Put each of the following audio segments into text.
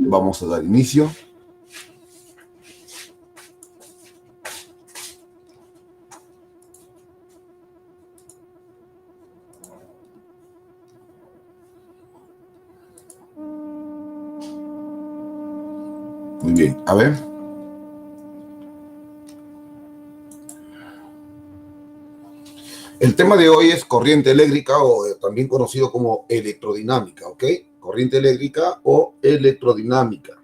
Vamos a dar inicio. Muy bien, a ver. El tema de hoy es corriente eléctrica o también conocido como electrodinámica, ¿ok? Corriente eléctrica o electrodinámica.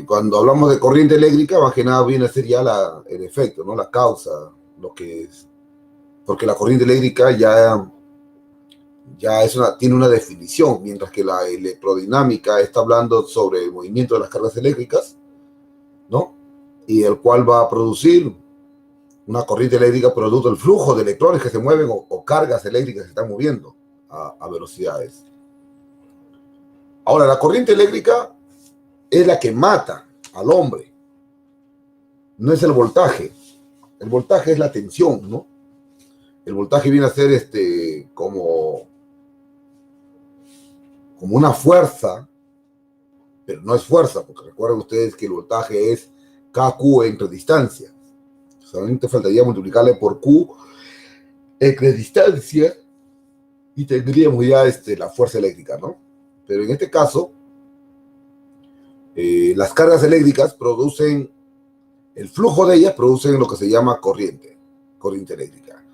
Cuando hablamos de corriente eléctrica, más que nada viene a ser ya el efecto, ¿no? La causa, lo que es. Porque la corriente eléctrica ya tiene una definición, mientras que la electrodinámica está hablando sobre el movimiento de las cargas eléctricas, ¿no? Y el cual va a producir una corriente eléctrica producto del flujo de electrones que se mueven o cargas eléctricas que se están moviendo a velocidades. Ahora, la corriente eléctrica es la que mata al hombre, no es el voltaje. El voltaje es la tensión, ¿no? El voltaje viene a ser como una fuerza, pero no es fuerza, porque recuerden ustedes que el voltaje es KQ entre distancia. Solamente faltaría multiplicarle por Q entre distancia y tendríamos ya la fuerza eléctrica, ¿no? Pero en este caso, las cargas eléctricas producen, el flujo de ellas producen lo que se llama corriente eléctrica.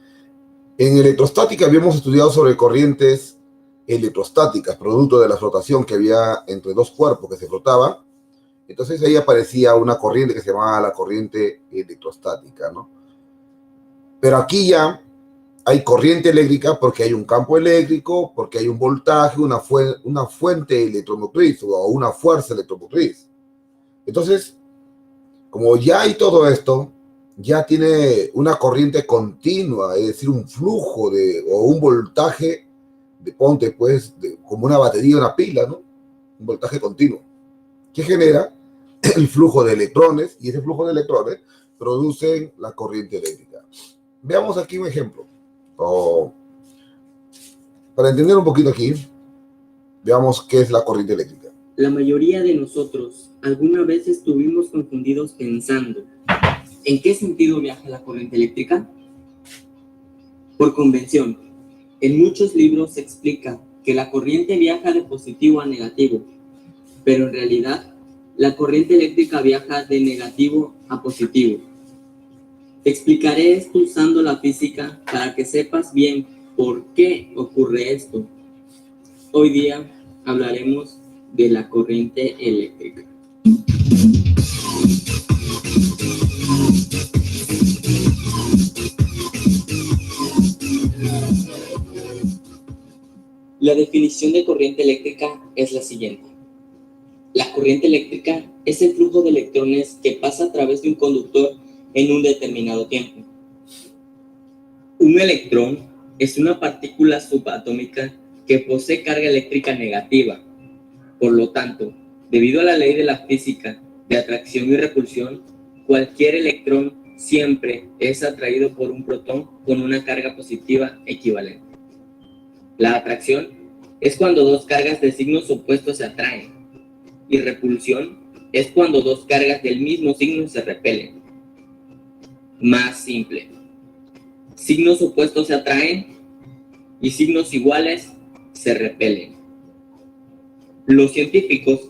En electrostática habíamos estudiado sobre corrientes electrostáticas, producto de la flotación que había entre dos cuerpos que se flotaban. Entonces ahí aparecía una corriente que se llamaba la corriente electrostática, ¿no? Pero aquí ya hay corriente eléctrica porque hay un campo eléctrico, porque hay un voltaje, una fuente electromotriz o una fuerza electromotriz. Entonces, como ya hay todo esto, ya tiene una corriente continua, es decir, un flujo o un voltaje de, ponte pues, como una batería, una pila, ¿no? Un voltaje continuo, que genera el flujo de electrones, y ese flujo de electrones producen la corriente eléctrica. Veamos aquí un ejemplo. Para entender un poquito aquí, veamos qué es la corriente eléctrica. La mayoría de nosotros alguna vez estuvimos confundidos pensando, ¿en qué sentido viaja la corriente eléctrica? Por convención, en muchos libros se explica que la corriente viaja de positivo a negativo, pero en realidad la corriente eléctrica viaja de negativo a positivo. Te explicaré esto usando la física para que sepas bien por qué ocurre esto. Hoy día hablaremos de la corriente eléctrica. La definición de corriente eléctrica es la siguiente. La corriente eléctrica es el flujo de electrones que pasa a través de un conductor en un determinado tiempo. Un electrón es una partícula subatómica que posee carga eléctrica negativa. Por lo tanto, debido a la ley de la física de atracción y repulsión, cualquier electrón siempre es atraído por un protón con una carga positiva equivalente. La atracción es cuando dos cargas de signos opuestos se atraen, y repulsión es cuando dos cargas del mismo signo se repelen. Más simple. Signos opuestos se atraen y signos iguales se repelen. Los científicos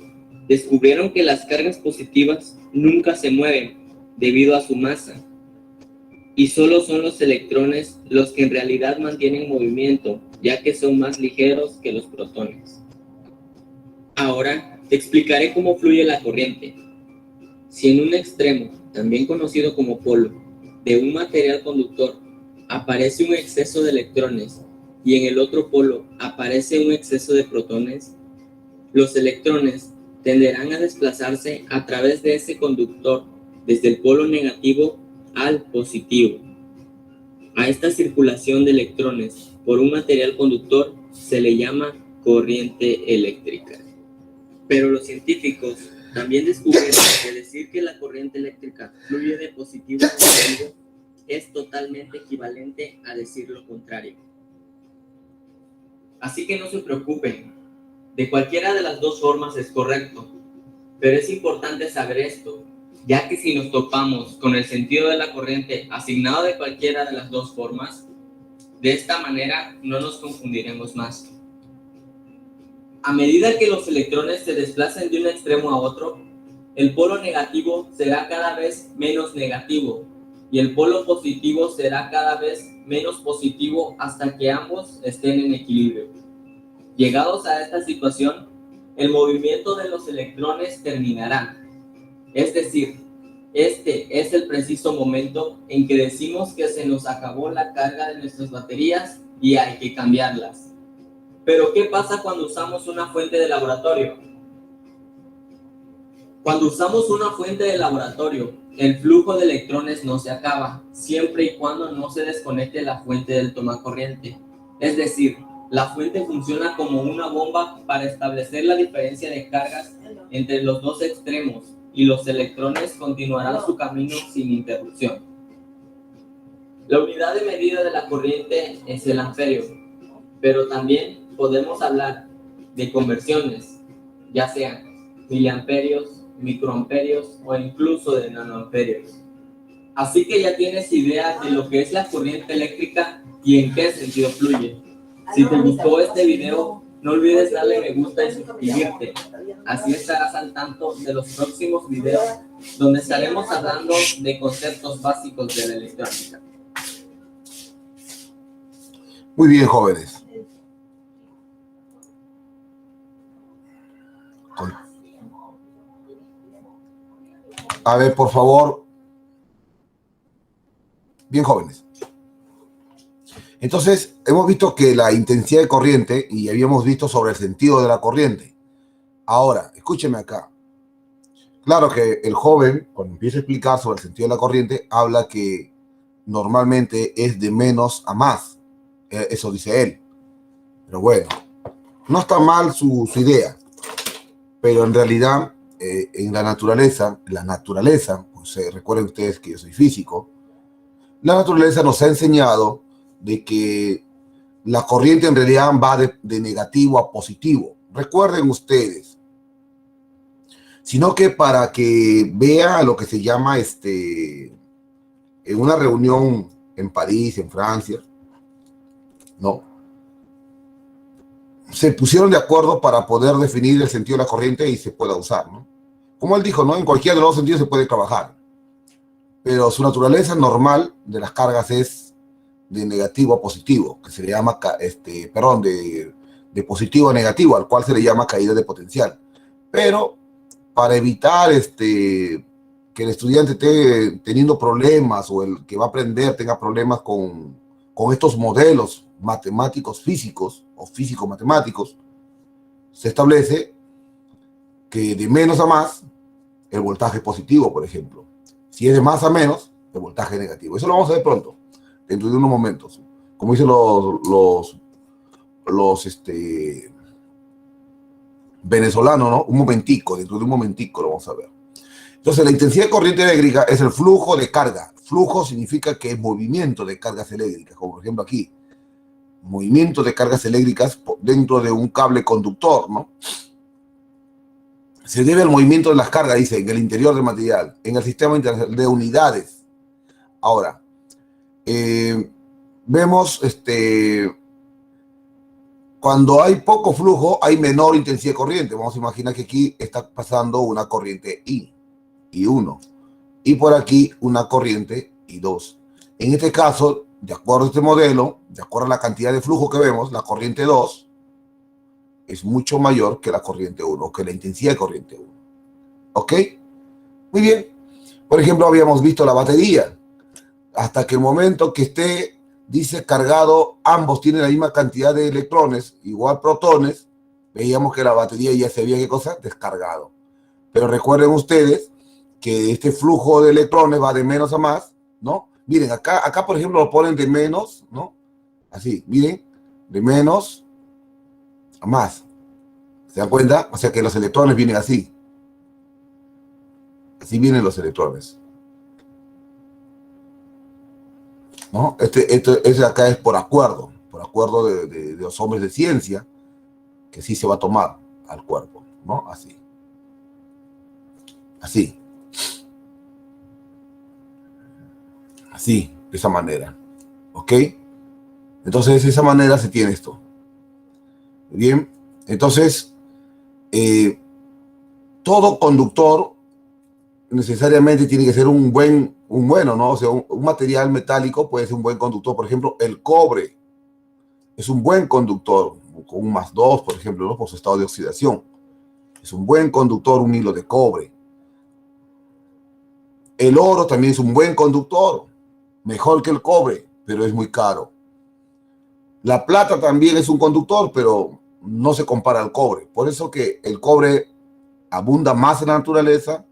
descubrieron que las cargas positivas nunca se mueven debido a su masa, y solo son los electrones los que en realidad mantienen movimiento, ya que son más ligeros que los protones. Ahora te explicaré cómo fluye la corriente. Si en un extremo, también conocido como polo, de un material conductor aparece un exceso de electrones y en el otro polo aparece un exceso de protones, los electrones tenderán a desplazarse a través de ese conductor desde el polo negativo al positivo. A esta circulación de electrones por un material conductor se le llama corriente eléctrica. Pero los científicos también descubrieron que decir que la corriente eléctrica fluye de positivo a negativo es totalmente equivalente a decir lo contrario. Así que no se preocupen, De cualquiera de las dos formas es correcto, pero es importante saber esto, ya que si nos topamos con el sentido de la corriente asignado de cualquiera de las dos formas, de esta manera no nos confundiremos más. A medida que los electrones se desplacen de un extremo a otro, el polo negativo será cada vez menos negativo y el polo positivo será cada vez menos positivo hasta que ambos estén en equilibrio. Llegados a esta situación, el movimiento de los electrones terminará. Es decir, este es el preciso momento en que decimos que se nos acabó la carga de nuestras baterías y hay que cambiarlas. Pero, ¿qué pasa cuando usamos una fuente de laboratorio? Cuando usamos una fuente de laboratorio, el flujo de electrones no se acaba, siempre y cuando no se desconecte la fuente del tomacorriente. Es decir, la fuente funciona como una bomba para establecer la diferencia de cargas entre los dos extremos y los electrones continuarán su camino sin interrupción. La unidad de medida de la corriente es el amperio, pero también podemos hablar de conversiones, ya sean miliamperios, microamperios o incluso de nanoamperios. Así que ya tienes idea de lo que es la corriente eléctrica y en qué sentido fluye. Si te gustó este video, no olvides darle me gusta y suscribirte. Así estarás al tanto de los próximos videos donde estaremos hablando de conceptos básicos de la electrónica. Muy bien, jóvenes. A ver, por favor. Bien, jóvenes. Entonces, hemos visto que la intensidad de corriente, y habíamos visto sobre el sentido de la corriente. Ahora, escúcheme acá. Claro que el joven, cuando empieza a explicar sobre el sentido de la corriente, habla que normalmente es de menos a más. Eso dice él. Pero bueno, no está mal su idea. Pero en realidad, en la naturaleza, pues recuerden ustedes que yo soy físico, la naturaleza nos ha enseñado de que la corriente en realidad va de negativo a positivo. Recuerden ustedes, sino que para que vea lo que se llama en una reunión en París, en Francia, ¿no? Se pusieron de acuerdo para poder definir el sentido de la corriente y se pueda usar, ¿no? Como él dijo, ¿no? En cualquiera de los dos sentidos se puede trabajar, pero su naturaleza normal de las cargas es de negativo a positivo, que se le llama, de positivo a negativo, al cual se le llama caída de potencial. Pero para evitar que el estudiante esté teniendo problemas o el que va a aprender tenga problemas con estos modelos matemáticos físicos o físico-matemáticos, se establece que de menos a más el voltaje es positivo, por ejemplo. Si es de más a menos, el voltaje es negativo. Eso lo vamos a ver pronto, dentro de unos momentos. Como dicen los venezolanos, ¿no? Un momentico, dentro de un momentico lo vamos a ver. Entonces, la intensidad de corriente eléctrica es el flujo de carga. Flujo significa que es movimiento de cargas eléctricas, como por ejemplo aquí. Movimiento de cargas eléctricas dentro de un cable conductor, ¿no? Se debe al movimiento de las cargas, dice, en el interior del material, en el sistema internacional de unidades. Ahora, vemos, cuando hay poco flujo, hay menor intensidad de corriente. Vamos a imaginar que aquí está pasando una corriente I1, y por aquí una corriente I2. En este caso, de acuerdo a este modelo, de acuerdo a la cantidad de flujo que vemos, la corriente 2 es mucho mayor que la corriente 1, que la intensidad de corriente 1. ¿Ok? Muy bien. Por ejemplo, habíamos visto la batería. Hasta que el momento que esté, dice, cargado, ambos tienen la misma cantidad de electrones, igual protones, veíamos que la batería ya se había, ¿qué cosa? Descargado. Pero recuerden ustedes que este flujo de electrones va de menos a más, ¿no? Miren, acá por ejemplo lo ponen de menos, ¿no? Así, miren, de menos a más. ¿Se dan cuenta? O sea que los electrones vienen así. Así vienen los electrones, ¿no? Este acá es por acuerdo de los hombres de ciencia, que sí se va a tomar. al cuerpo, ¿no? Así. Así. Así, de esa manera. ¿Ok? Entonces, de esa manera se tiene esto. Bien, entonces, todo conductor necesariamente tiene que ser bueno, ¿no? O sea, un material metálico puede ser un buen conductor. Por ejemplo, el cobre es un buen conductor, con un +2, por ejemplo, ¿no? Por su estado de oxidación. Es un buen conductor, un hilo de cobre. El oro también es un buen conductor, mejor que el cobre, pero es muy caro. La plata también es un conductor, pero no se compara al cobre. Por eso que el cobre abunda más en la naturaleza,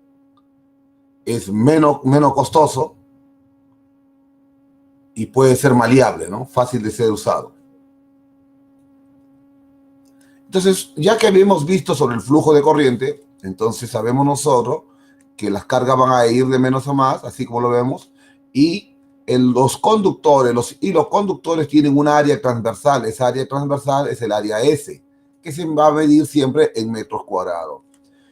es menos costoso y puede ser maleable, ¿no? Fácil de ser usado. Entonces, ya que habíamos visto sobre el flujo de corriente, entonces sabemos nosotros que las cargas van a ir de menos a más, así como lo vemos, y los hilos conductores tienen un área transversal. Esa área transversal es el área S, que se va a medir siempre en metros cuadrados.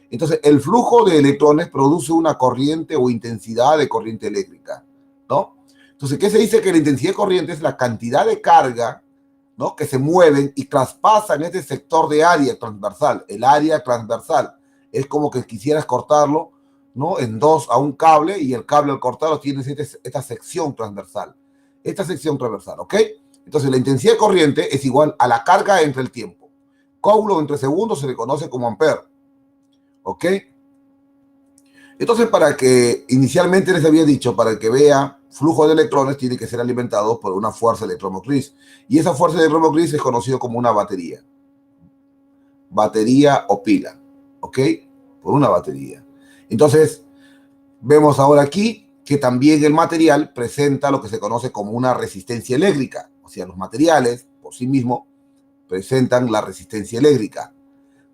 Entonces, el flujo de electrones produce una corriente o intensidad de corriente eléctrica, ¿no? Entonces, ¿qué se dice? Que la intensidad de corriente es la cantidad de carga, ¿no?, que se mueven y traspasan este sector de área transversal. El área transversal es como que quisieras cortarlo, ¿no?, en dos a un cable, y el cable al cortarlo tienes esta sección transversal. Esta sección transversal, ¿ok? Entonces, la intensidad de corriente es igual a la carga entre el tiempo. Coulomb entre segundos se le conoce como ampere, ¿ok? Entonces, inicialmente les había dicho, para que vea flujo de electrones, tiene que ser alimentado por una fuerza electromotriz. Y esa fuerza electromotriz es conocida como una batería. Batería o pila, ¿ok? Por una batería. Entonces, vemos ahora aquí que también el material presenta lo que se conoce como una resistencia eléctrica. O sea, los materiales, por sí mismos, presentan la resistencia eléctrica.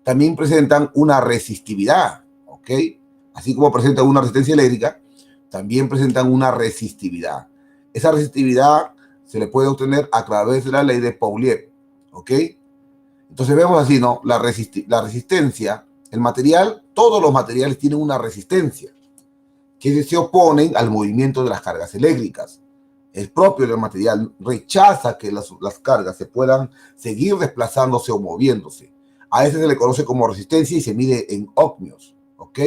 También presentan una resistividad, ¿ok? Así como presentan una resistencia eléctrica, también presentan una resistividad. Esa resistividad se le puede obtener a través de la ley de Paulier, ¿ok? Entonces vemos así, ¿no? La resistencia, el material, todos los materiales tienen una resistencia que se oponen al movimiento de las cargas eléctricas. El propio del material rechaza que las cargas se puedan seguir desplazándose o moviéndose. A ese se le conoce como resistencia y se mide en ohmios, ¿ok?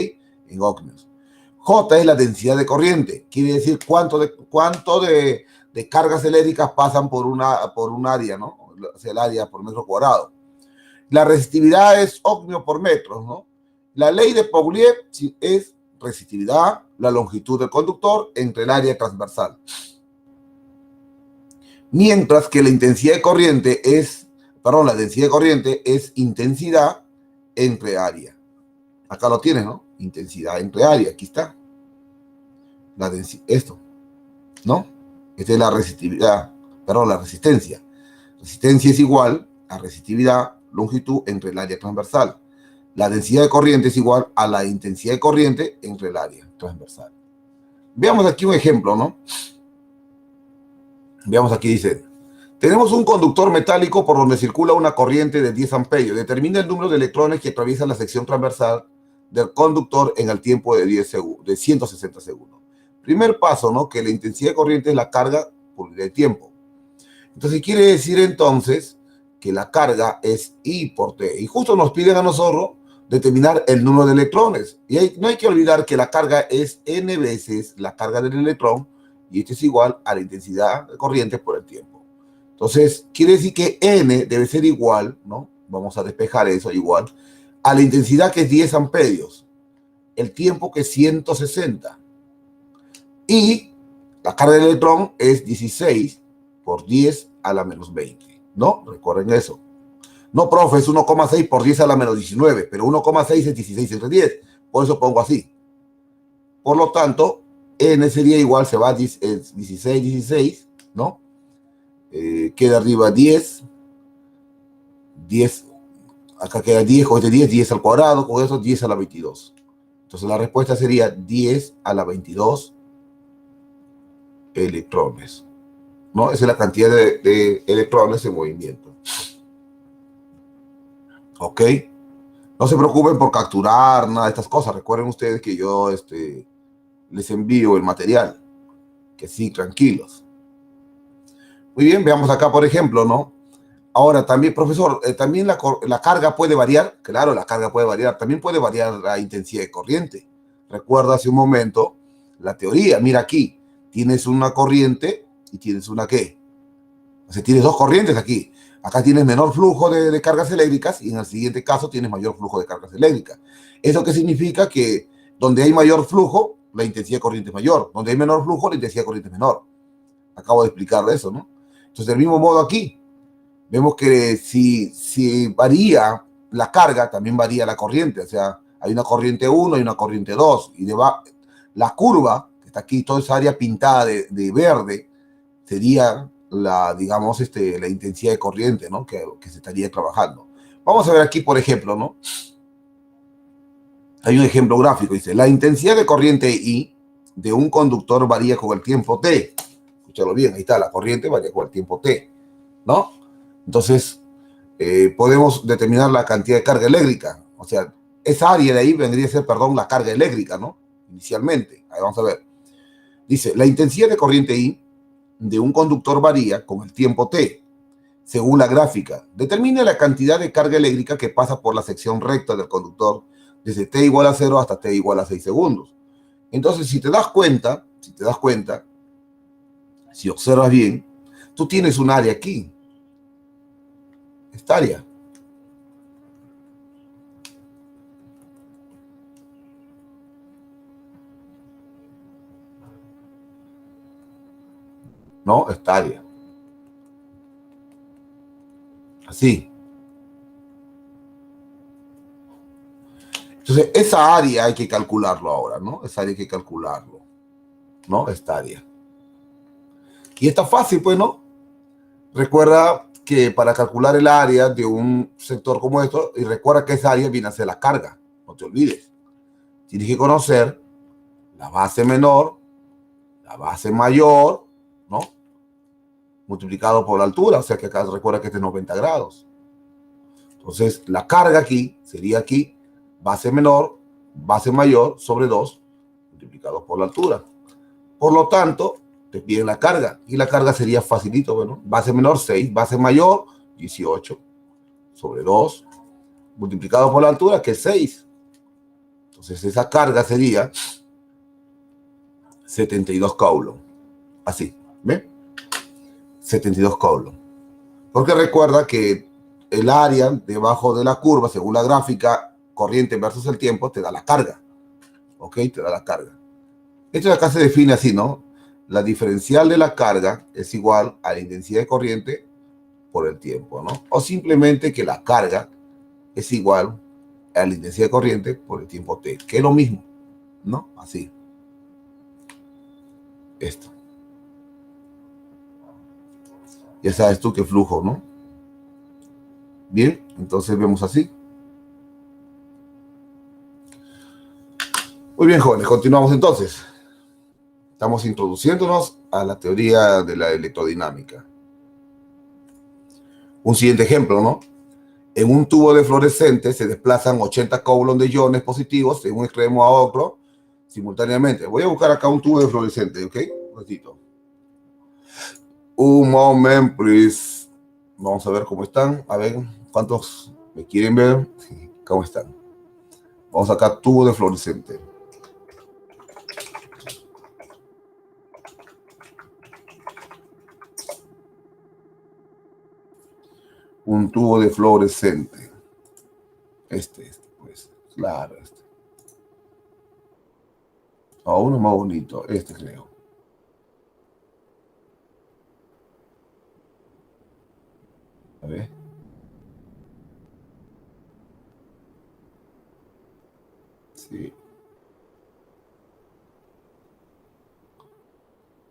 En ohmios. J es la densidad de corriente, quiere decir cuánto de cargas eléctricas pasan por un área, ¿no? O sea, el área por metro cuadrado. La resistividad es ohmio por metro, ¿no? La ley de Paulier es resistividad, la longitud del conductor entre el área transversal. Mientras que la densidad de corriente es intensidad entre área. Acá lo tienes, ¿no? Intensidad entre área, aquí está. Esto, ¿no? Esta es la resistividad, la resistencia. Resistencia es igual a resistividad, longitud entre el área transversal. La densidad de corriente es igual a la intensidad de corriente entre el área transversal. Veamos aquí un ejemplo, ¿no? Veamos aquí, dice: tenemos un conductor metálico por donde circula una corriente de 10 amperios. Determina el número de electrones que atraviesan la sección transversal del conductor en el tiempo de 160 segundos. Primer paso, ¿no? Que la intensidad de corriente es la carga por el tiempo. Entonces quiere decir entonces que la carga es I por T. Y justo nos piden a nosotros determinar el número de electrones. Y no hay que olvidar que la carga es N veces la carga del electrón, y esto es igual a la intensidad de corriente por el tiempo. Entonces, quiere decir que N debe ser igual, ¿no? Vamos a despejar eso, igual a la intensidad, que es 10 amperios, el tiempo, que es 160, y la carga del electrón es 16 por 10 a la menos 20, ¿no? Recuerden eso. No, profe, es 1,6 por 10 a la menos 19, pero 1,6 es 16 entre 10, por eso pongo así. Por lo tanto, N sería igual, se va a 16, ¿no? Queda arriba 10, acá queda 10, con este 10 al cuadrado, con eso 10 a la 22. Entonces la respuesta sería 10 a la 22 electrones, ¿no? Esa es la cantidad de electrones en movimiento. ¿Ok? No se preocupen por capturar nada de estas cosas. Recuerden ustedes que yo les envío el material. Que sí, tranquilos. Muy bien, veamos acá, por ejemplo, ¿no? Ahora, también, profesor, también la carga puede variar. Claro, la carga puede variar. También puede variar la intensidad de corriente. Recuerda hace un momento la teoría. Mira aquí, tienes una corriente y tienes una ¿qué? O sea, tienes dos corrientes aquí. Acá tienes menor flujo de cargas eléctricas y en el siguiente caso tienes mayor flujo de cargas eléctricas. ¿Eso qué significa? Que donde hay mayor flujo, la intensidad de corriente es mayor. Donde hay menor flujo, la intensidad de corriente es menor. Acabo de explicar eso, ¿no? Entonces, del mismo modo aquí, vemos que si varía la carga, también varía la corriente. O sea, hay una corriente 1 y una corriente 2. Y la curva, que está aquí, toda esa área pintada de verde, sería digamos, la intensidad de corriente, ¿no? Que se estaría trabajando. Vamos a ver aquí, por ejemplo, ¿no? Hay un ejemplo gráfico, dice, la intensidad de corriente I de un conductor varía con el tiempo T. Escúchalo bien, ahí está, la corriente varía con el tiempo T, ¿no? Entonces, podemos determinar la cantidad de carga eléctrica. O sea, esa área de ahí vendría a ser, perdón, la carga eléctrica, ¿no? Inicialmente. Ahí vamos a ver. Dice, la intensidad de corriente I de un conductor varía con el tiempo T, según la gráfica. Determine la cantidad de carga eléctrica que pasa por la sección recta del conductor desde T igual a 0 hasta T igual a 6 segundos. Entonces, si te das cuenta, si observas bien, tú tienes un área aquí. Esta área. ¿No? Esta área. Así. Entonces, esa área hay que calcularlo ahora, ¿no? Esa área hay que calcularlo, ¿no? Esta área. Y está fácil, pues, ¿no? Recuerda que para calcular el área de un sector como esto, y recuerda que esa área viene a ser la carga, no te olvides. Tienes que conocer la base menor, la base mayor, ¿no? Multiplicado por la altura, o sea que acá recuerda que este es 90 grados. Entonces, la carga aquí sería aquí, base menor, base mayor sobre 2, multiplicado por la altura. Por lo tanto, te piden la carga. Y la carga sería facilito, bueno, base menor 6, base mayor 18 sobre 2, multiplicado por la altura, que es 6. Entonces esa carga sería 72 coulombs. Así, ¿ven? 72 coulombs. Porque recuerda que el área debajo de la curva, según la gráfica, corriente versus el tiempo, te da la carga. ¿Ok? Te da la carga. Esto de acá se define así, ¿no? La diferencial de la carga es igual a la intensidad de corriente por el tiempo, ¿no? O simplemente que la carga es igual a la intensidad de corriente por el tiempo t, que es lo mismo, ¿no? Así. Esto. Ya sabes tú qué flujo, ¿no? Bien, entonces vemos así. Muy bien, jóvenes, continuamos entonces. Estamos introduciéndonos a la teoría de la electrodinámica. Un siguiente ejemplo, ¿no? En un tubo de fluorescente se desplazan 80 coulombs de iones positivos de un extremo a otro simultáneamente. Voy a buscar acá un tubo de fluorescente, ¿ok? Un ratito. Un moment, please. Vamos a ver cómo están. A ver, ¿cuántos me quieren ver? ¿Cómo están? Vamos acá, tubo de fluorescente. Un tubo de fluorescente. Pues, claro, este. O uno más bonito, creo. A ver. Sí.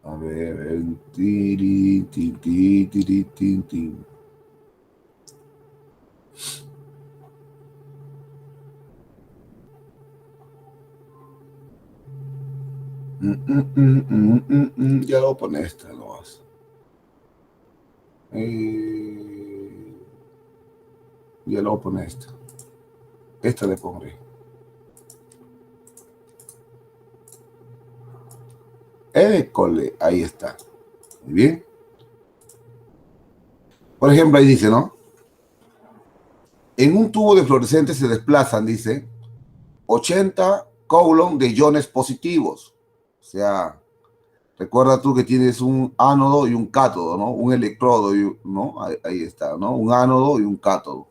A ver, tiri, tiri, tiri, tiri, tiri. Ya lo voy a poner esta, lo vas. Ya lo voy a poner esta. Esta le pondré. École, ahí está. Muy bien. Por ejemplo, ahí dice, ¿no? En un tubo de fluorescente se desplazan, dice, 80 coulomb de iones positivos. O sea, recuerda tú que tienes un ánodo y un cátodo, ¿no? Un electrodo, ¿no? Ahí está, ¿no? Un ánodo y un cátodo.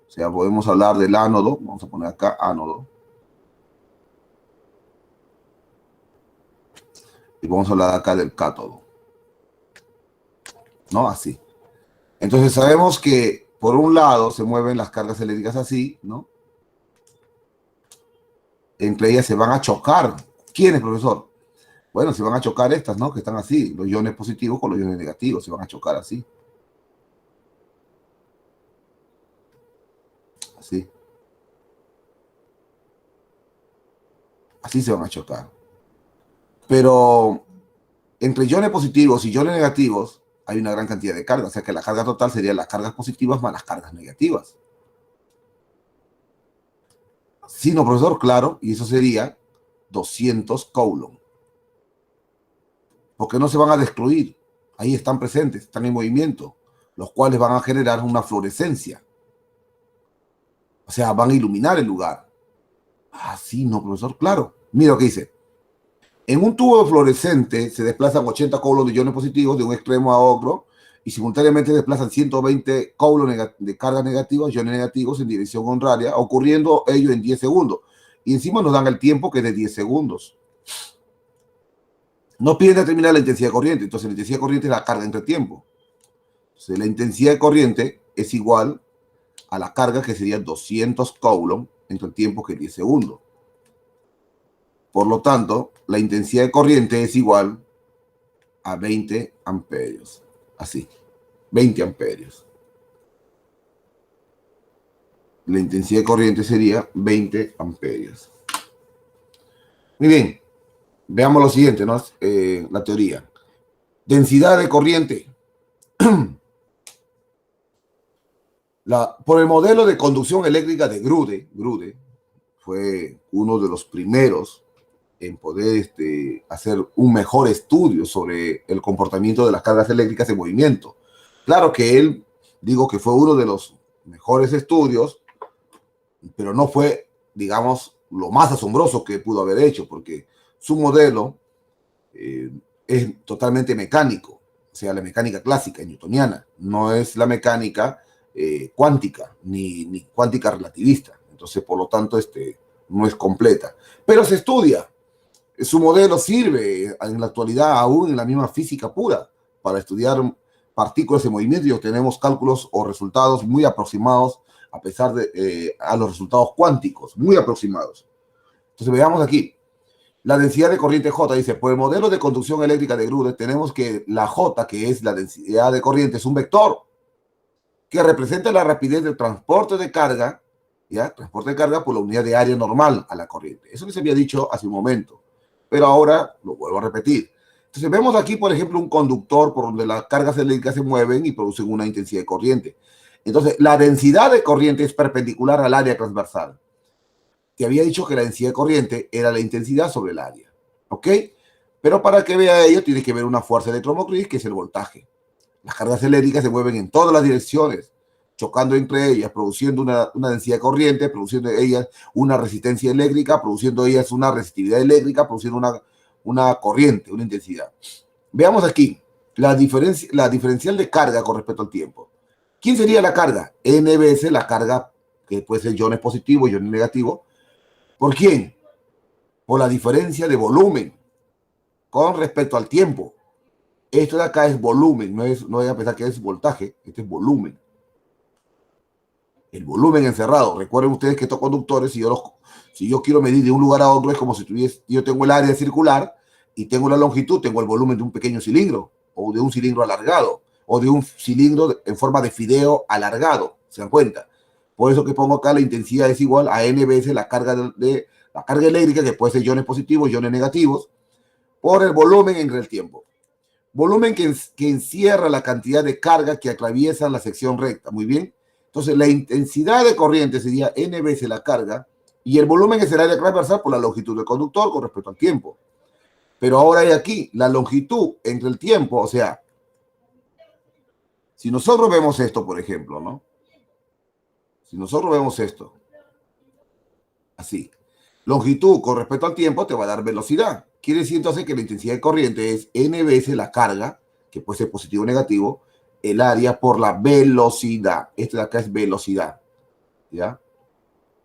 O sea, podemos hablar del ánodo. Vamos a poner acá ánodo. Y vamos a hablar acá del cátodo. ¿No? Así. Entonces sabemos que por un lado se mueven las cargas eléctricas así, ¿no? Entre ellas se van a chocar. ¿Quiénes, profesor? Bueno, se van a chocar estas, ¿no? Que están así, los iones positivos con los iones negativos, se van a chocar así. Así. Así se van a chocar. Pero entre iones positivos y iones negativos hay una gran cantidad de cargas, o sea que la carga total sería las cargas positivas más las cargas negativas. Sí, no, profesor, claro, y eso sería 200 coulomb. Porque no se van a destruir. Ahí están presentes, están en movimiento, los cuales van a generar una fluorescencia. O sea, van a iluminar el lugar. Ah, sí, no, profesor, claro. Mira lo que dice. En un tubo fluorescente se desplazan 80 coulomb de iones positivos de un extremo a otro y simultáneamente desplazan 120 coulomb de cargas negativas, iones negativos en dirección contraria, ocurriendo ello en 10 segundos. Y encima nos dan el tiempo que es de 10 segundos. Nos piden determinar la intensidad de corriente. Entonces la intensidad de corriente es la carga entre tiempo. Entonces la intensidad de corriente es igual a la carga que sería 200 coulomb entre el tiempo que es 10 segundos. Por lo tanto, la intensidad de corriente es igual a 20 amperios. Así, 20 amperios. La intensidad de corriente sería 20 amperios. Muy bien, veamos lo siguiente, ¿no? La teoría. Densidad de corriente. Por el modelo de conducción eléctrica de Grude fue uno de los primeros en poder hacer un mejor estudio sobre el comportamiento de las cargas eléctricas en movimiento. Claro que él, digo que fue uno de los mejores estudios, pero no fue, digamos, lo más asombroso que pudo haber hecho, porque su modelo es totalmente mecánico, o sea, la mecánica clásica newtoniana, no es la mecánica cuántica, ni cuántica relativista. Entonces, por lo tanto, no es completa. Pero se estudia. Su modelo sirve en la actualidad aún en la misma física pura para estudiar partículas en movimiento y obtenemos cálculos o resultados muy aproximados a pesar de a los resultados cuánticos, muy aproximados. Entonces veamos aquí. La densidad de corriente J dice, por el modelo de conducción eléctrica de Grude tenemos que la J, que es la densidad de corriente, es un vector que representa la rapidez del transporte de carga, ¿ya? Transporte de carga por la unidad de área normal a la corriente. Eso que se había dicho hace un momento, pero ahora lo vuelvo a repetir. Entonces vemos aquí, por ejemplo, un conductor por donde las cargas eléctricas se mueven y producen una intensidad de corriente. Entonces, la densidad de corriente es perpendicular al área transversal. Te había dicho que la densidad de corriente era la intensidad sobre el área, ¿ok? Pero para que vea ello, tiene que ver una fuerza electromotriz, que es el voltaje. Las cargas eléctricas se mueven en todas las direcciones, chocando entre ellas, produciendo una densidad de corriente, produciendo ellas una resistencia eléctrica, produciendo ellas una resistividad eléctrica, produciendo una corriente, una intensidad. Veamos aquí la diferencial de carga con respecto al tiempo. ¿Quién sería la carga? N veces la carga, que puede ser iones positivos y iones negativos. ¿Por quién? Por la diferencia de volumen con respecto al tiempo. Esto de acá es volumen, no voy a pensar que es voltaje, este es volumen. El volumen encerrado. Recuerden ustedes que estos conductores, si yo quiero medir de un lugar a otro, es como si yo tengo el área circular y tengo la longitud, tengo el volumen de un pequeño cilindro, o de un cilindro alargado, o de un cilindro en forma de fideo alargado. ¿Se dan cuenta? Por eso que pongo acá la intensidad es igual a N veces la carga la carga eléctrica, que puede ser iones positivos, iones negativos, por el volumen entre el tiempo. Volumen que encierra la cantidad de carga que atraviesan la sección recta. Muy bien. Entonces, la intensidad de corriente sería N veces la carga, y el volumen es el área transversal por la longitud del conductor con respecto al tiempo. Pero ahora hay aquí la longitud entre el tiempo, o sea, si nosotros vemos esto, por ejemplo, ¿no? Si nosotros vemos esto, así, longitud con respecto al tiempo te va a dar velocidad. Quiere decir entonces que la intensidad de corriente es N veces la carga, que puede ser positivo o negativo, el área por la velocidad. Esto de acá es velocidad, ¿ya?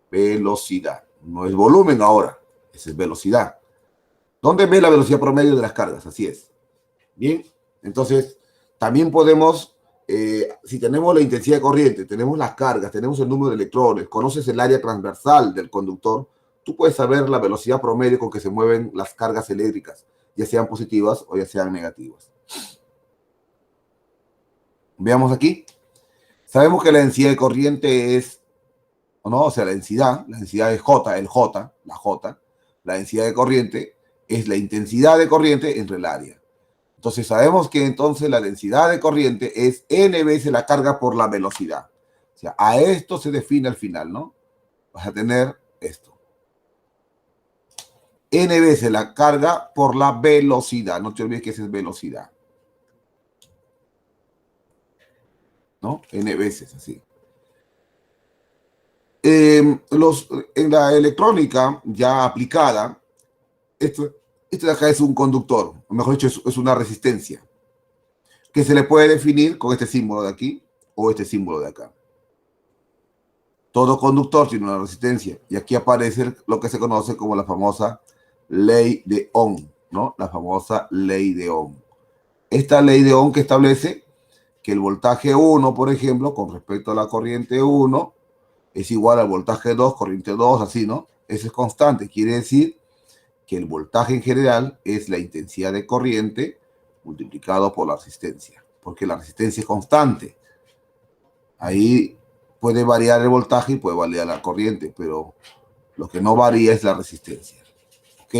Velocidad. No es volumen ahora, esa es velocidad. ¿Dónde ve la velocidad promedio de las cargas? Así es. Bien, entonces también podemos, si tenemos la intensidad de corriente, tenemos las cargas, tenemos el número de electrones, conoces el área transversal del conductor, tú puedes saber la velocidad promedio con que se mueven las cargas eléctricas, ya sean positivas o ya sean negativas. Veamos aquí. Sabemos que la densidad de corriente es, ¿no? O sea, la densidad es J, el J, la J. La densidad de corriente es la intensidad de corriente entre el área. Entonces sabemos que entonces la densidad de corriente es N veces la carga por la velocidad. O sea, a esto se define al final, ¿no? Vas a tener esto. N veces la carga por la velocidad. No te olvides que esa es velocidad. ¿No? N veces, así. En la electrónica ya aplicada, esto de acá es un conductor, o mejor dicho, es una resistencia, que se le puede definir con este símbolo de aquí o este símbolo de acá. Todo conductor tiene una resistencia, y aquí aparece lo que se conoce como la famosa ley de Ohm, ¿no? La famosa ley de Ohm. Esta ley de Ohm que establece que el voltaje 1, por ejemplo, con respecto a la corriente 1, es igual al voltaje 2, corriente 2, así, ¿no? Eso es constante, quiere decir que el voltaje en general es la intensidad de corriente multiplicado por la resistencia, porque la resistencia es constante. Ahí puede variar el voltaje y puede variar la corriente, pero lo que no varía es la resistencia. ¿Ok?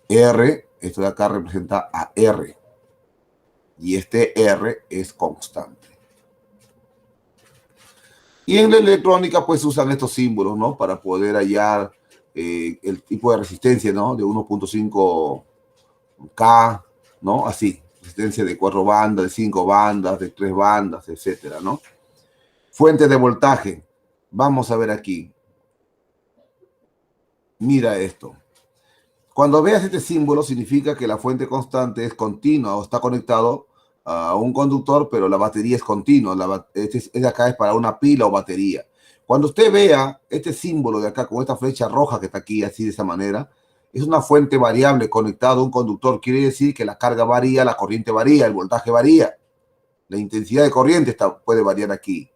R, esto de acá representa a R, y este R es constante. Y en la electrónica pues usan estos símbolos, ¿no? Para poder hallar el tipo de resistencia, ¿no? De 1.5 K, ¿no? Así, resistencia de 4 bandas, de 5 bandas, de 3 bandas, etcétera, ¿no? Fuente de voltaje. Vamos a ver aquí. Mira esto. Cuando veas este símbolo, significa que la fuente constante es continua o está conectado a un conductor, pero la batería es continua. Este de acá es para una pila o batería. Cuando usted vea este símbolo de acá con esta flecha roja que está aquí, así de esa manera, es una fuente variable conectada a un conductor. Quiere decir que la carga varía, la corriente varía, el voltaje varía. La intensidad de corriente puede variar aquí.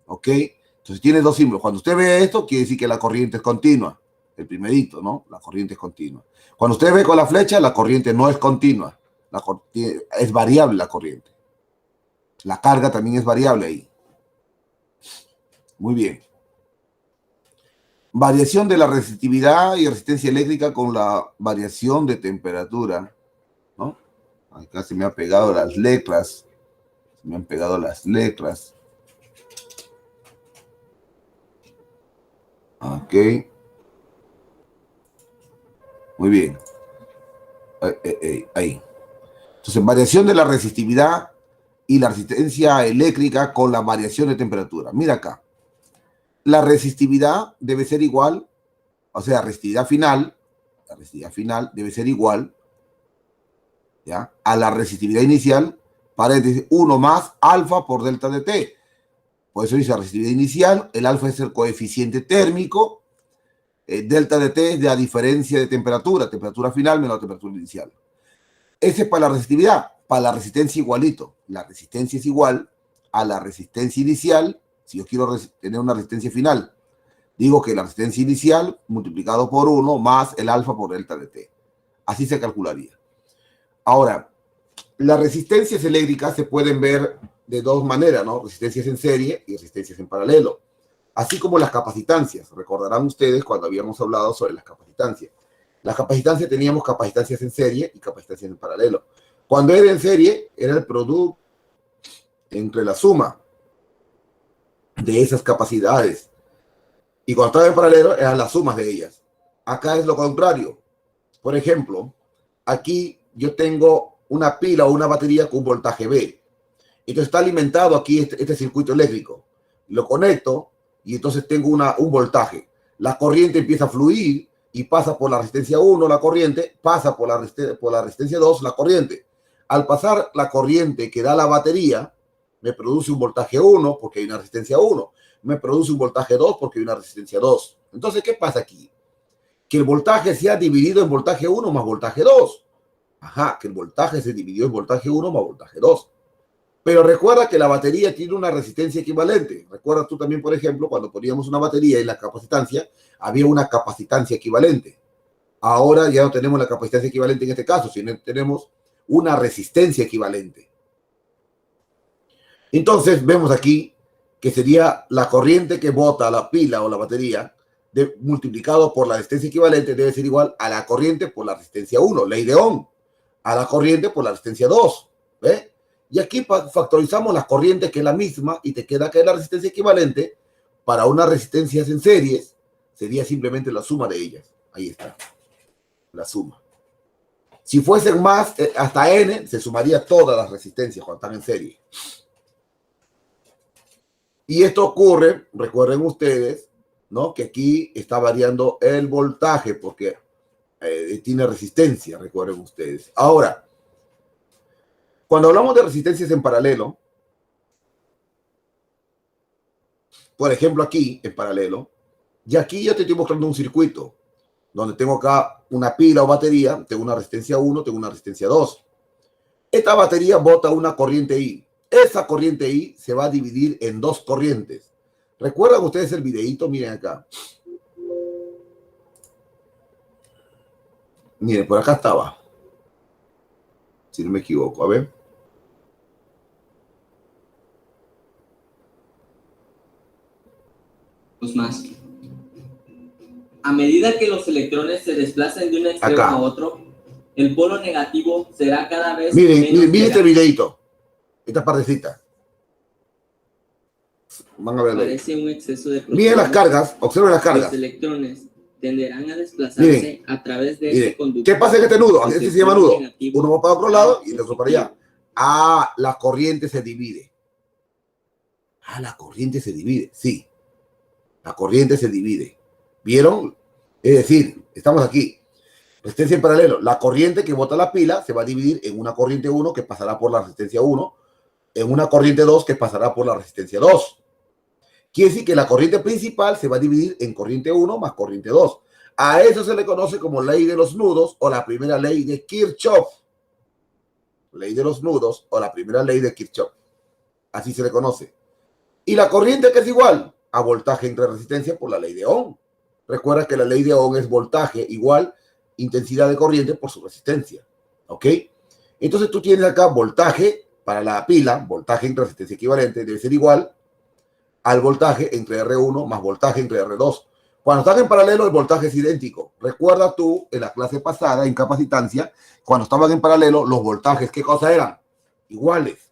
¿Ok? Entonces tiene dos símbolos. Cuando usted ve esto, quiere decir que la corriente es continua. El primerito, ¿no? La corriente es continua. Cuando usted ve con la flecha, la corriente no es continua. Es variable la corriente. La carga también es variable ahí. Muy bien. Variación de la resistividad y resistencia eléctrica con la variación de temperatura, ¿no? Acá se me han pegado las letras. Se me han pegado las letras. Ok. Muy bien. Ahí. Entonces, variación de la resistividad y la resistencia eléctrica con la variación de temperatura. Mira acá. La resistividad debe ser igual, o sea, la resistividad final debe ser igual, ¿ya?, a la resistividad inicial, paréntesis, 1 más alfa por delta de T. Por eso dice la resistividad inicial, el alfa es el coeficiente térmico, delta de T es la diferencia de temperatura final menos la temperatura inicial. Ese es para la resistividad. Para la resistencia igualito. La resistencia es igual a la resistencia inicial. Si yo quiero tener una resistencia final, digo que la resistencia inicial multiplicado por 1 más el alfa por delta de T. Así se calcularía. Ahora, las resistencias eléctricas se pueden ver de dos maneras, ¿no? Resistencias en serie y resistencias en paralelo. Así como las capacitancias. Recordarán ustedes cuando habíamos hablado sobre las capacitancias. Las capacitancias teníamos capacitancias en serie y capacitancias en paralelo. Cuando era en serie, era el producto entre la suma de esas capacidades. Y cuando estaban en paralelo eran las sumas de ellas. Acá es lo contrario. Por ejemplo, aquí yo tengo una pila o una batería con un voltaje B. Entonces está alimentado aquí este circuito eléctrico. Lo conecto y entonces tengo un voltaje. La corriente empieza a fluir y pasa por la resistencia 1, la corriente, pasa por la resistencia 2, la corriente. Al pasar la corriente que da la batería, me produce un voltaje 1 porque hay una resistencia 1. Me produce un voltaje 2 porque hay una resistencia 2. Entonces, ¿qué pasa aquí? Que el voltaje se ha dividido en voltaje 1 más voltaje 2. Ajá, que el voltaje se dividió en voltaje 1 más voltaje 2. Pero recuerda que la batería tiene una resistencia equivalente. Recuerda tú también, por ejemplo, cuando poníamos una batería en la capacitancia, había una capacitancia equivalente. Ahora ya no tenemos la capacitancia equivalente en este caso, sino tenemos una resistencia equivalente. Entonces vemos aquí que sería la corriente que bota la pila o la batería multiplicado por la resistencia equivalente debe ser igual a la corriente por la resistencia 1, ley de Ohm, a la corriente por la resistencia 2. ¿Ve? Y aquí factorizamos las corrientes, que es la misma, y te queda que la resistencia equivalente para unas resistencias en series sería simplemente la suma de ellas. Ahí está, la suma. Si fuesen más, hasta n, se sumaría todas las resistencias cuando están en serie. Y esto ocurre, recuerden ustedes, ¿no? Que aquí está variando el voltaje porque tiene resistencia, recuerden ustedes. Ahora, cuando hablamos de resistencias en paralelo, por ejemplo aquí, en paralelo, y aquí ya te estoy mostrando un circuito, donde tengo acá una pila o batería, tengo una resistencia 1, tengo una resistencia 2. Esta batería bota una corriente I. Esa corriente I se va a dividir en dos corrientes. ¿Recuerdan ustedes el videíto? Miren acá. Miren, por acá estaba. Si no me equivoco, a ver. Más. A medida que los electrones se desplacen de un extremo a otro, el polo negativo será cada vez miren este videito, esta partecita. Van a ver. Parece un exceso de protones. Miren las cargas, observen las cargas. Los electrones tenderán a desplazarse a través de este conducto. ¿Qué pasa en este nudo? Este se llama nudo. Uno va para otro lado y el otro para allá. Ah, la corriente se divide. Ah, la corriente se divide, sí. La corriente se divide. ¿Vieron? Es decir, estamos aquí. Resistencia en paralelo. La corriente que bota la pila se va a dividir en una corriente 1 que pasará por la resistencia 1, en una corriente 2 que pasará por la resistencia 2. Quiere decir que la corriente principal se va a dividir en corriente 1 más corriente 2. A eso se le conoce como ley de los nudos o la primera ley de Kirchhoff. Ley de los nudos o la primera ley de Kirchhoff. Así se le conoce. Y la corriente que es igual a voltaje entre resistencia por la ley de Ohm. Recuerda que la ley de Ohm es voltaje igual intensidad de corriente por su resistencia. ¿Ok? Entonces tú tienes acá voltaje para la pila, voltaje entre resistencia equivalente, debe ser igual al voltaje entre R1 más voltaje entre R2. Cuando están en paralelo, el voltaje es idéntico. Recuerda tú, en la clase pasada, en capacitancia, cuando estaban en paralelo, los voltajes, ¿qué cosa eran? Iguales.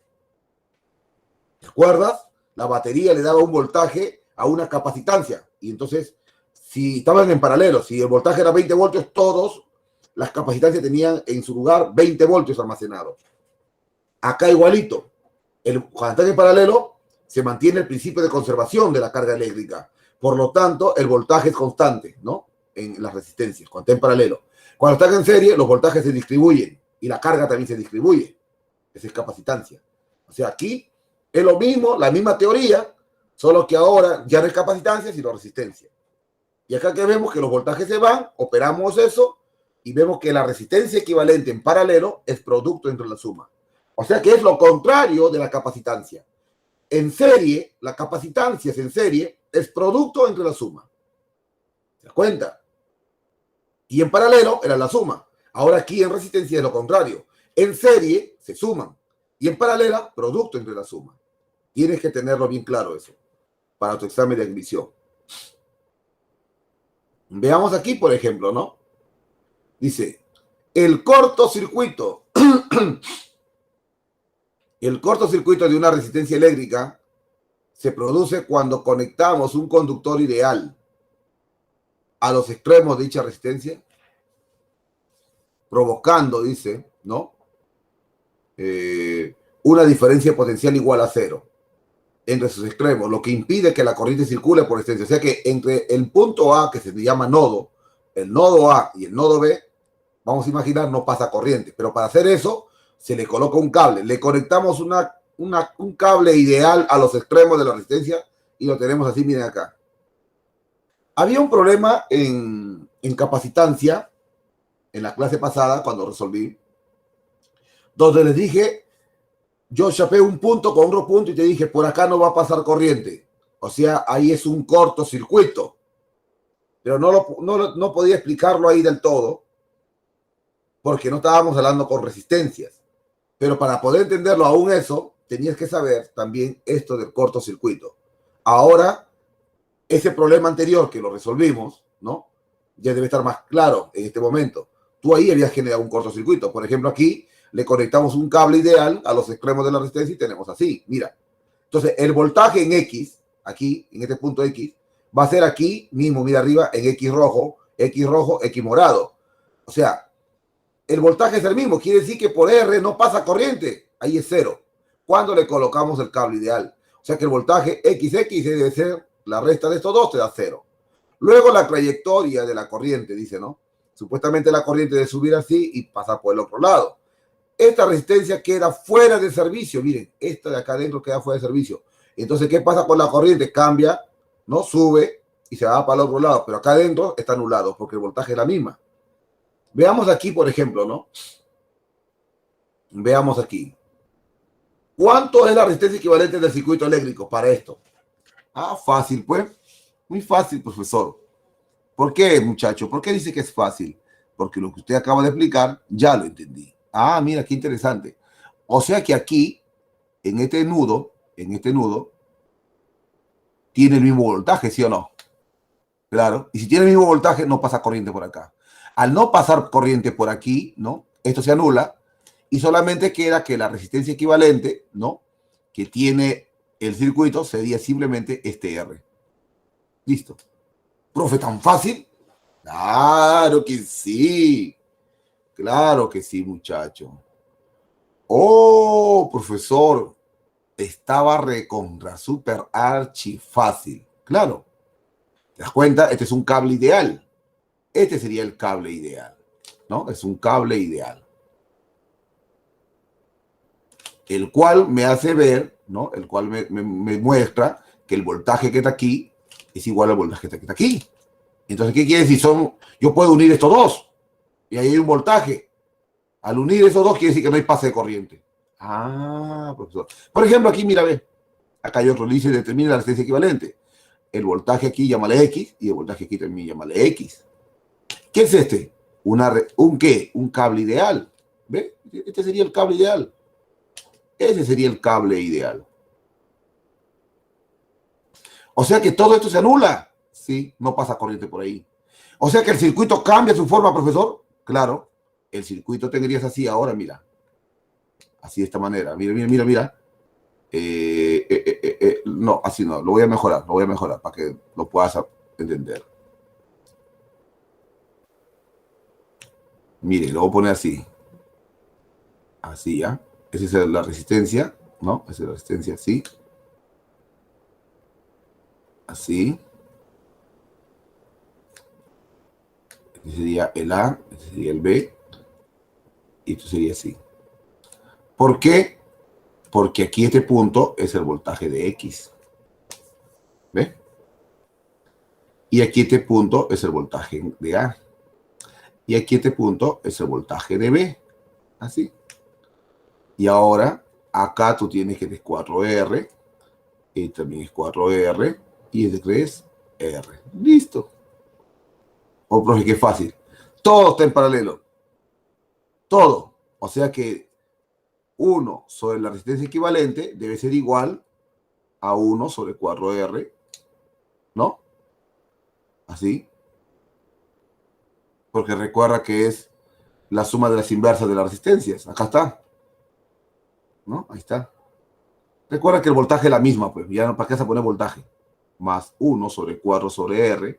¿Recuerdas? La batería le daba un voltaje a una capacitancia. Y entonces, si estaban en paralelo, si el voltaje era 20 voltios, todos las capacitancias tenían en su lugar 20 voltios almacenados. Acá igualito. Cuando están en paralelo, se mantiene el principio de conservación de la carga eléctrica. Por lo tanto, el voltaje es constante, ¿no? En las resistencias, cuando está en paralelo. Cuando están en serie, los voltajes se distribuyen y la carga también se distribuye. Esa es capacitancia. O sea, aquí es lo mismo, la misma teoría, solo que ahora ya no es capacitancia, sino resistencia. Y acá que vemos que los voltajes se van, operamos eso y vemos que la resistencia equivalente en paralelo es producto entre la suma. O sea que es lo contrario de la capacitancia. En serie, la capacitancia es en serie, es producto entre la suma. ¿Se das cuenta? Y en paralelo era la suma. Ahora aquí en resistencia es lo contrario. En serie se suman. Y en paralela, producto entre la suma. Tienes que tenerlo bien claro eso para tu examen de admisión. Veamos aquí, por ejemplo, ¿no? Dice, el cortocircuito. El cortocircuito de una resistencia eléctrica se produce cuando conectamos un conductor ideal a los extremos de dicha resistencia, provocando, dice, ¿no? Una diferencia potencial igual a cero entre sus extremos, lo que impide que la corriente circule por extensión. O sea que entre el punto A, que se llama nodo, el nodo A y el nodo B, vamos a imaginar, no pasa corriente. Pero para hacer eso, se le coloca un cable. Le conectamos un cable ideal a los extremos de la resistencia y lo tenemos así, miren acá. Había un problema en capacitancia en la clase pasada, cuando resolví, donde les dije, yo chapé un punto con otro punto y te dije, por acá no va a pasar corriente. O sea, ahí es un cortocircuito. Pero no podía explicarlo ahí del todo, porque no estábamos hablando con resistencias. Pero para poder entenderlo aún eso, tenías que saber también esto del cortocircuito. Ahora, ese problema anterior que lo resolvimos, ¿no? Ya debe estar más claro en este momento. Tú ahí habías generado un cortocircuito. Por ejemplo, aquí le conectamos un cable ideal a los extremos de la resistencia y tenemos así, mira. Entonces, el voltaje en X, aquí, en este punto X, va a ser aquí mismo, mira arriba, en X rojo, X morado. O sea, el voltaje es el mismo, quiere decir que por R no pasa corriente, ahí es cero. Cuando le colocamos el cable ideal. O sea que el voltaje XX debe ser la resta de estos dos, te da cero. Luego la trayectoria de la corriente, dice, ¿no? Supuestamente la corriente debe subir así y pasar por el otro lado. Esta resistencia queda fuera de servicio. Miren, esta de acá adentro queda fuera de servicio. Entonces, ¿qué pasa con la corriente? Cambia, ¿no? Sube y se va para el otro lado. Pero acá adentro está anulado porque el voltaje es la misma. Veamos aquí, por ejemplo, ¿no? Veamos aquí. ¿Cuánto es la resistencia equivalente del circuito eléctrico para esto? Ah, fácil, pues. Muy fácil, profesor. ¿Por qué, muchacho? ¿Por qué dice que es fácil? Porque lo que usted acaba de explicar, ya lo entendí. Ah, mira, qué interesante. O sea que aquí, en este nudo, tiene el mismo voltaje, ¿sí o no? Claro. Y si tiene el mismo voltaje, no pasa corriente por acá. Al no pasar corriente por aquí, ¿no? Esto se anula y solamente queda que la resistencia equivalente, ¿no? Que tiene el circuito sería simplemente este R. Listo. Profe, ¿tan fácil? Claro que sí. Claro que sí, muchacho. Oh, profesor, estaba recontra super archi fácil. Claro. ¿Te das cuenta? Este es un cable ideal. Este sería el cable ideal, ¿no? Es un cable ideal. El cual me hace ver, ¿no? El cual me muestra que el voltaje que está aquí es igual al voltaje que está aquí. Entonces, ¿qué quiere decir? Yo puedo unir estos dos y ahí hay un voltaje. Al unir esos dos quiere decir que no hay pase de corriente. Ah, profesor. Por ejemplo, aquí, mira, ve. Acá hay otro, dice, determina la resistencia equivalente. El voltaje aquí, llámale X, y el voltaje aquí también, llámale X. ¿Qué es este? ¿Un qué? Un cable ideal. ¿Ve? Este sería el cable ideal. Ese sería el cable ideal. O sea que todo esto se anula. Sí, no pasa corriente por ahí. O sea que el circuito cambia su forma, profesor. Claro, el circuito tendrías así ahora, mira. Así de esta manera. Mira. No, así no. Lo voy a mejorar para que lo puedas entender. Mire, lo voy a poner así. Así, ¿ya? Esa es la resistencia, ¿no? Esa es la resistencia, así. Así. Este sería el A, este sería el B. Y esto sería así. ¿Por qué? Porque aquí este punto es el voltaje de X. ¿Ve? Y aquí este punto es el voltaje de A. Y aquí este punto es el voltaje de B. Así. Y ahora, acá tú tienes que es 4R. Y también es 4R. Y este 3R. Listo. Oh, profe, qué fácil. Todo está en paralelo. Todo. O sea que 1 sobre la resistencia equivalente debe ser igual a 1 sobre 4R. ¿No? Así. Porque recuerda que es la suma de las inversas de las resistencias. Acá está. ¿No? Ahí está. Recuerda que el voltaje es la misma, pues, ya no, ¿para qué se pone voltaje? Más 1 sobre 4 sobre R,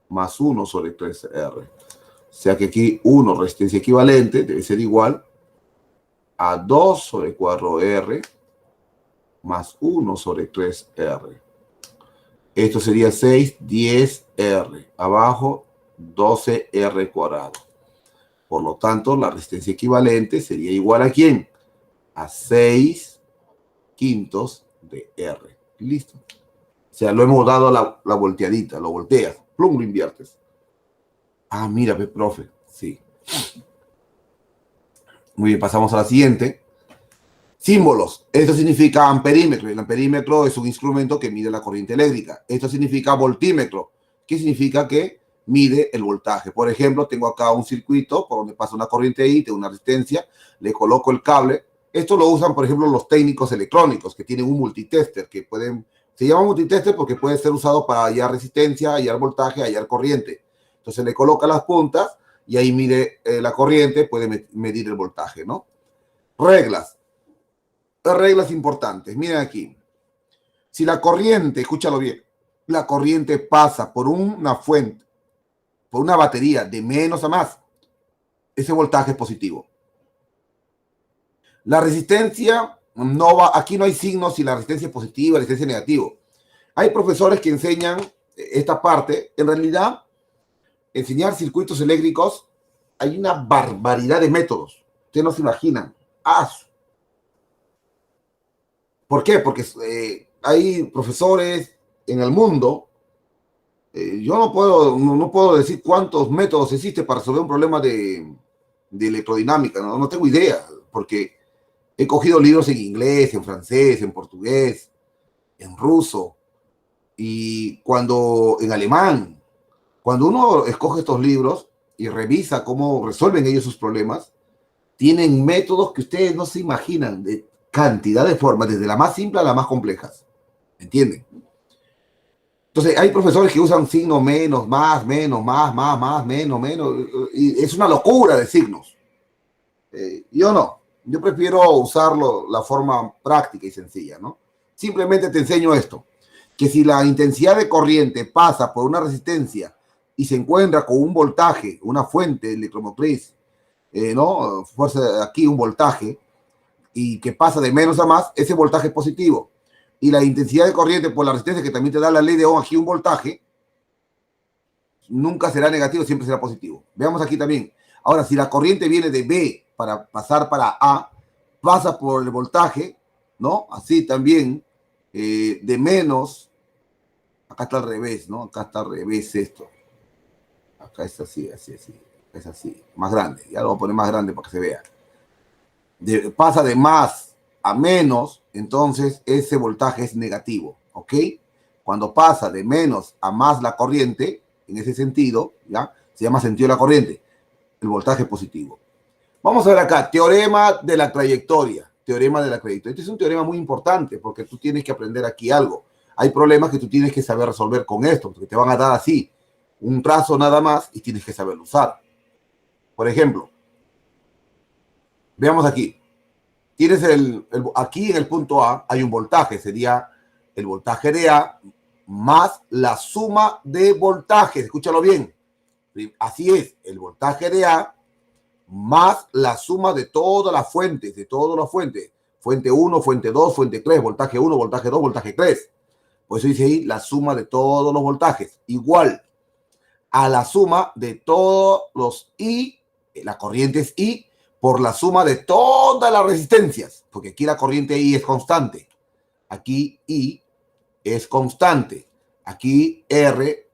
más 1 sobre 3R. O sea que aquí 1, resistencia equivalente, debe ser igual a 2 sobre 4R, más 1 sobre 3R. Esto sería 6, 10R. Abajo, 12R cuadrado. Por lo tanto, la resistencia equivalente sería igual ¿a quién? A 6 quintos de R. Listo. O sea, lo hemos dado la volteadita, lo volteas, plum, lo inviertes. Ah, mira, profe, sí. Muy bien, pasamos a la siguiente. Símbolos. Esto significa amperímetro. El amperímetro es un instrumento que mide la corriente eléctrica. Esto significa voltímetro, que significa que mide el voltaje. Por ejemplo, tengo acá un circuito por donde pasa una corriente I, tengo una resistencia, le coloco el cable. Esto lo usan, por ejemplo, los técnicos electrónicos que tienen un multitester, que pueden, se llama multitester porque puede ser usado para hallar resistencia, hallar voltaje, hallar corriente. Entonces le coloca las puntas y ahí mide la corriente, puede medir el voltaje, ¿no? Reglas. Reglas importantes. Miren aquí. Si la corriente, escúchalo bien, la corriente pasa por una fuente, por una batería de menos a más, ese voltaje es positivo. La resistencia no va, aquí no hay signos si la resistencia es positiva, la resistencia es negativa. Hay profesores que enseñan esta parte. En realidad, enseñar circuitos eléctricos, hay una barbaridad de métodos. Ustedes no se imaginan. ¿Por qué? Porque hay profesores en el mundo. Yo no puedo decir cuántos métodos existen para resolver un problema de electrodinámica. No tengo idea, porque he cogido libros en inglés, en francés, en portugués, en ruso, y en alemán. Cuando uno escoge estos libros y revisa cómo resuelven ellos sus problemas, tienen métodos que ustedes no se imaginan, de cantidad de formas, desde la más simple a las más complejas. ¿Entienden? Entonces, hay profesores que usan signo menos, más, menos, más, menos, y es una locura de signos. Yo no. Yo prefiero usarlo la forma práctica y sencilla, ¿no? Simplemente te enseño esto, que si la intensidad de corriente pasa por una resistencia y se encuentra con un voltaje, una fuente electromotriz, ¿no? Fuerza aquí un voltaje, y que pasa de menos a más, ese voltaje es positivo. Y la intensidad de corriente por la resistencia, que también te da la ley de Ohm, aquí un voltaje, nunca será negativo, siempre será positivo. Veamos aquí también. Ahora, si la corriente viene de B para pasar para A, pasa por el voltaje, ¿no? Así también, de menos, acá está al revés, ¿no? Acá está al revés esto. Acá es así, es así, más grande. Ya lo voy a poner más grande para que se vea. Pasa de más a menos, entonces ese voltaje es negativo, ¿ok? Cuando pasa de menos a más la corriente, en ese sentido, ¿ya? Se llama sentido de la corriente, el voltaje es positivo. Vamos a ver acá, teorema de la trayectoria. Teorema de la trayectoria. Este es un teorema muy importante porque tú tienes que aprender aquí algo. Hay problemas que tú tienes que saber resolver con esto, porque te van a dar así, un trazo nada más y tienes que saberlo usar. Por ejemplo, veamos aquí. Tienes aquí en el punto A hay un voltaje, sería el voltaje de A más la suma de voltajes. Escúchalo bien. Así es, el voltaje de A más la suma de todas las fuentes, Fuente 1, fuente 2, fuente 3, voltaje 1, voltaje 2, voltaje 3. Por eso dice ahí la suma de todos los voltajes. Igual a la suma de todos los I, la corriente es I, por la suma de todas las resistencias, porque aquí la corriente I es constante, aquí I es constante, aquí R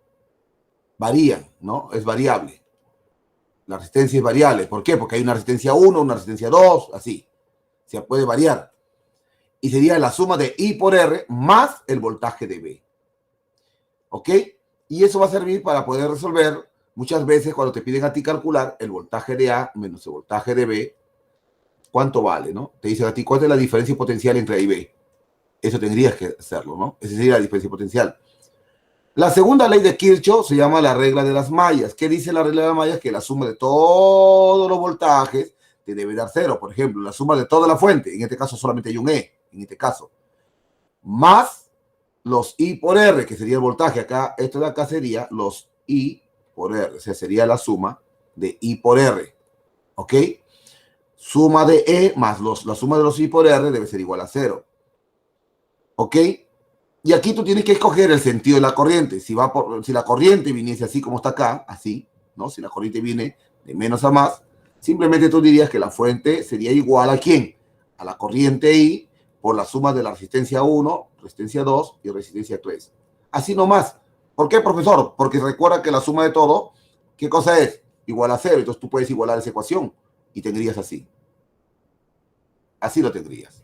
varían, ¿no? Es variable. La resistencia es variable. ¿Por qué? Porque hay una resistencia 1, una resistencia 2, así. Se puede variar. Y sería la suma de I por R más el voltaje de B. ¿Ok? Y eso va a servir para poder resolver muchas veces cuando te piden a ti calcular el voltaje de A menos el voltaje de B, ¿cuánto vale, no? Te dicen a ti, ¿cuál es la diferencia potencial entre A y B? Eso tendrías que hacerlo, ¿no? Esa sería la diferencia potencial. La segunda ley de Kirchhoff se llama la regla de las mallas. ¿Qué dice la regla de las mallas? Que la suma de todos los voltajes te debe dar cero. Por ejemplo, la suma de toda la fuente, en este caso solamente hay un E. en este caso, más los I por R, que sería el voltaje. Acá, esto de acá sería los I por R, o sea, sería la suma de I por R, ¿ok? Suma de E más la suma de los I por R debe ser igual a 0, ¿ok? Y aquí tú tienes que escoger el sentido de la corriente. Si la corriente viniese así como está acá, así, ¿no? Si la corriente viene de menos a más, simplemente tú dirías que la fuente sería igual ¿a quién? A la corriente I por la suma de la resistencia 1, resistencia 2 y resistencia 3. Así nomás. ¿Por qué, profesor? Porque recuerda que la suma de todo, ¿qué cosa es? Igual a 0. Entonces tú puedes igualar esa ecuación y tendrías así. Así lo tendrías.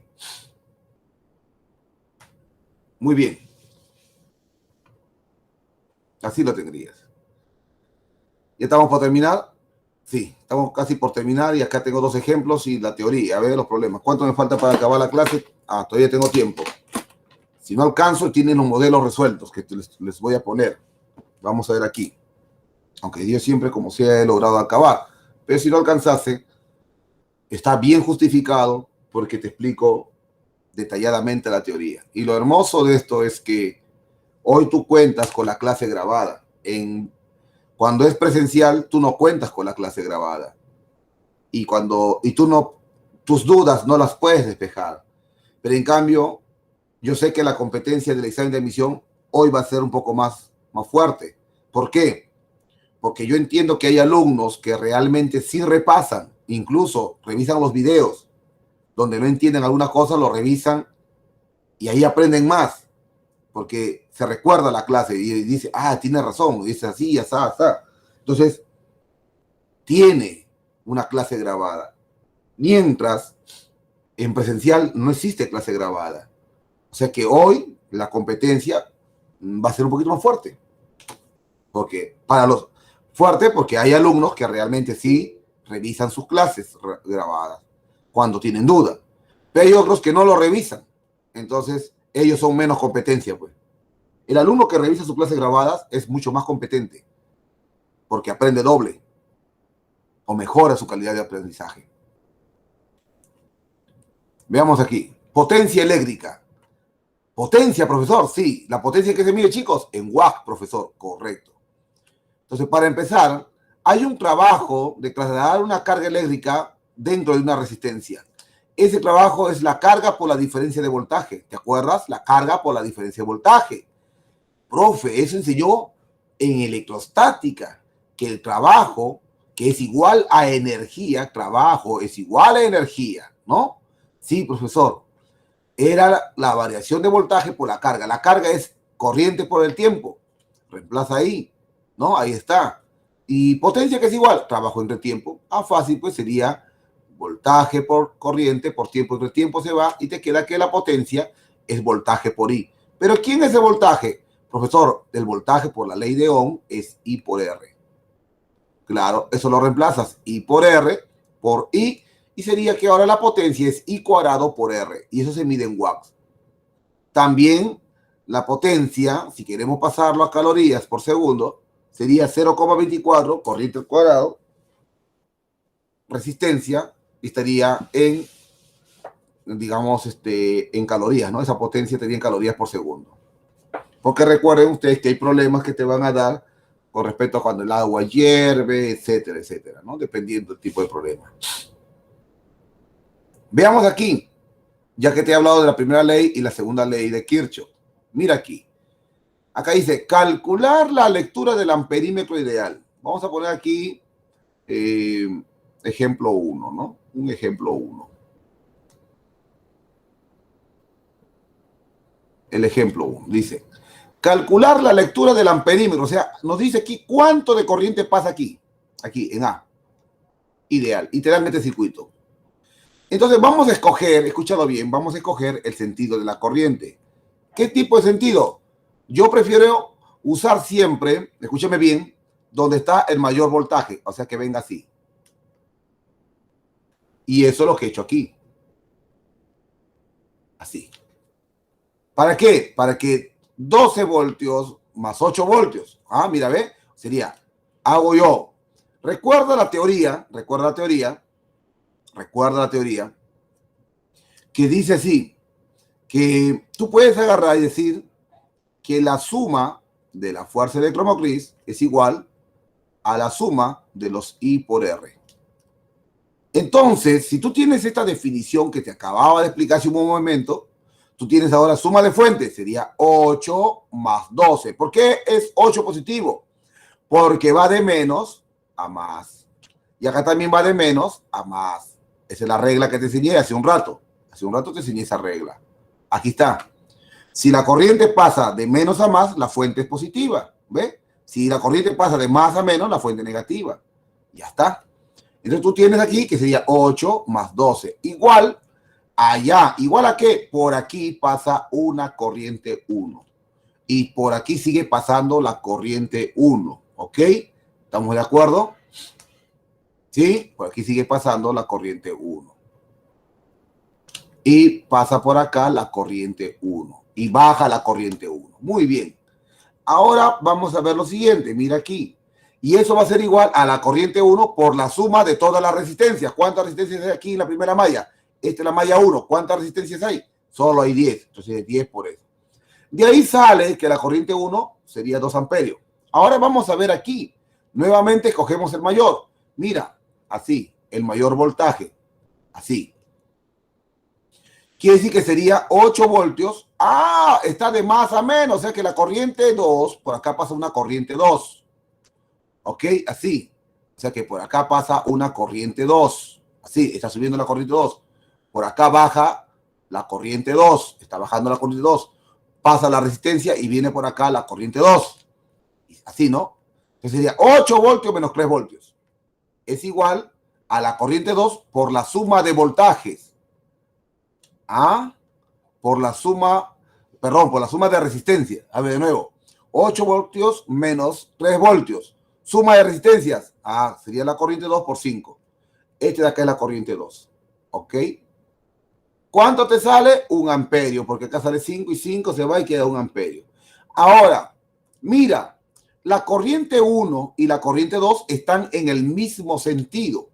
Muy bien. Así lo tendrías. ¿Ya estamos por terminar? Sí, estamos casi por terminar y acá tengo 2 ejemplos y la teoría. A ver los problemas. ¿Cuánto me falta para acabar la clase? Todavía tengo tiempo. Si no alcanzo, tienen los modelos resueltos que les voy a poner. Vamos a ver aquí. Aunque yo siempre, como sea, he logrado acabar. Pero si no alcanzase, está bien justificado porque te explico detalladamente la teoría. Y lo hermoso de esto es que hoy tú cuentas con la clase grabada. Cuando es presencial, tú no cuentas con la clase grabada. Y tus dudas no las puedes despejar. Pero en cambio, yo sé que la competencia del examen de admisión hoy va a ser un poco más fuerte. ¿Por qué? Porque yo entiendo que hay alumnos que realmente sí repasan, incluso revisan los videos, donde no entienden alguna cosa, lo revisan y ahí aprenden más, porque se recuerda la clase y dice, tiene razón, dice así, así, así. Entonces, tiene una clase grabada. Mientras, en presencial no existe clase grabada. O sea que hoy la competencia va a ser un poquito más fuerte. Porque porque hay alumnos que realmente sí revisan sus clases grabadas cuando tienen duda. Pero hay otros que no lo revisan. Entonces, ellos son menos competencia, pues. El alumno que revisa sus clases grabadas es mucho más competente porque aprende doble o mejora su calidad de aprendizaje. Veamos aquí. Potencia eléctrica. Potencia, profesor, sí. La potencia que se mide, chicos, en watt, profesor, correcto. Entonces, para empezar, hay un trabajo de trasladar una carga eléctrica dentro de una resistencia. Ese trabajo es la carga por la diferencia de voltaje. ¿Te acuerdas? La carga por la diferencia de voltaje. Profe, eso enseñó en electrostática, que el trabajo, que es igual a energía, trabajo es igual a energía, ¿no? Sí, profesor. Era la variación de voltaje por la carga. La carga es corriente por el tiempo. Reemplaza ahí, ¿no? Ahí está. Y potencia, que es igual, trabajo entre tiempo. Fácil, pues sería voltaje por corriente, por tiempo entre tiempo se va y te queda que la potencia es voltaje por I. ¿Pero quién es el voltaje? Profesor, el voltaje por la ley de Ohm es I por R. Claro, eso lo reemplazas I por R por I y sería que ahora la potencia es I cuadrado por R y eso se mide en watts. También la potencia, si queremos pasarlo a calorías por segundo, sería 0,24 corriente al cuadrado, resistencia, y estaría en, digamos, en calorías, ¿no? Esa potencia estaría en calorías por segundo. Porque recuerden ustedes que hay problemas que te van a dar con respecto a cuando el agua hierve, etcétera, etcétera, ¿no? Dependiendo del tipo de problema. Veamos aquí, ya que te he hablado de la primera ley y la segunda ley de Kirchhoff. Mira aquí. Acá dice, calcular la lectura del amperímetro ideal. Vamos a poner aquí ejemplo 1, ¿no? Un ejemplo 1. El ejemplo 1 dice, calcular la lectura del amperímetro, o sea, nos dice aquí cuánto de corriente pasa aquí en A. Ideal, literalmente circuito. Entonces vamos a escoger, escúchalo bien, vamos a escoger el sentido de la corriente. ¿Qué tipo de sentido? Yo prefiero usar siempre, escúchame bien, donde está el mayor voltaje, o sea que venga así. Y eso es lo que he hecho aquí. Así. ¿Para qué? Para que 12 voltios más 8 voltios. Mira, ve, sería, hago yo. Recuerda la teoría que dice así, que tú puedes agarrar y decir que la suma de la fuerza electromotriz es igual a la suma de los I por R. Entonces, si tú tienes esta definición que te acababa de explicar hace un momento, tú tienes ahora suma de fuentes, sería 8 más 12. ¿Por qué es 8 positivo? Porque va de menos a más. Y acá también va de menos a más. Esa es la regla que te enseñé hace un rato. Hace un rato te enseñé esa regla. Aquí está. Si la corriente pasa de menos a más, la fuente es positiva. ¿Ve? Si la corriente pasa de más a menos, la fuente es negativa. Ya está. Entonces tú tienes aquí que sería 8 más 12. Igual allá. ¿Igual a qué? Por aquí pasa una corriente 1. Y por aquí sigue pasando la corriente 1. ¿Ok? ¿Estamos de acuerdo? ¿Sí? Por aquí sigue pasando la corriente 1. Y pasa por acá la corriente 1. Y baja la corriente 1. Muy bien. Ahora vamos a ver lo siguiente. Mira aquí. Y eso va a ser igual a la corriente 1 por la suma de todas las resistencias. ¿Cuántas resistencias hay aquí en la primera malla? Esta es la malla 1. ¿Cuántas resistencias hay? Solo hay 10. Entonces es 10 por eso. De ahí sale que la corriente 1 sería 2 amperios. Ahora vamos a ver aquí. Nuevamente escogemos el mayor. Mira, así, el mayor voltaje. Así. Quiere decir que sería 8 voltios. Ah, está de más a menos. O sea que la corriente 2, por acá pasa una corriente 2. ¿Ok? Así. O sea que por acá pasa una corriente 2. Así, está subiendo la corriente 2. Por acá baja la corriente 2. Está bajando la corriente 2. Pasa la resistencia y viene por acá la corriente 2. Así, ¿no? Entonces sería 8 voltios menos 3 voltios. Es igual a la corriente 2 por la suma de voltajes. ¿Ah? Por la suma de resistencia. A ver, de nuevo. 8 voltios menos 3 voltios. Suma de resistencias. Ah, sería la corriente 2 por 5. Este de acá es la corriente 2. ¿Ok? ¿Cuánto te sale? 1 amperio, porque acá sale 5 y 5 se va y queda 1 amperio. Ahora, mira, la corriente 1 y la corriente 2 están en el mismo sentido.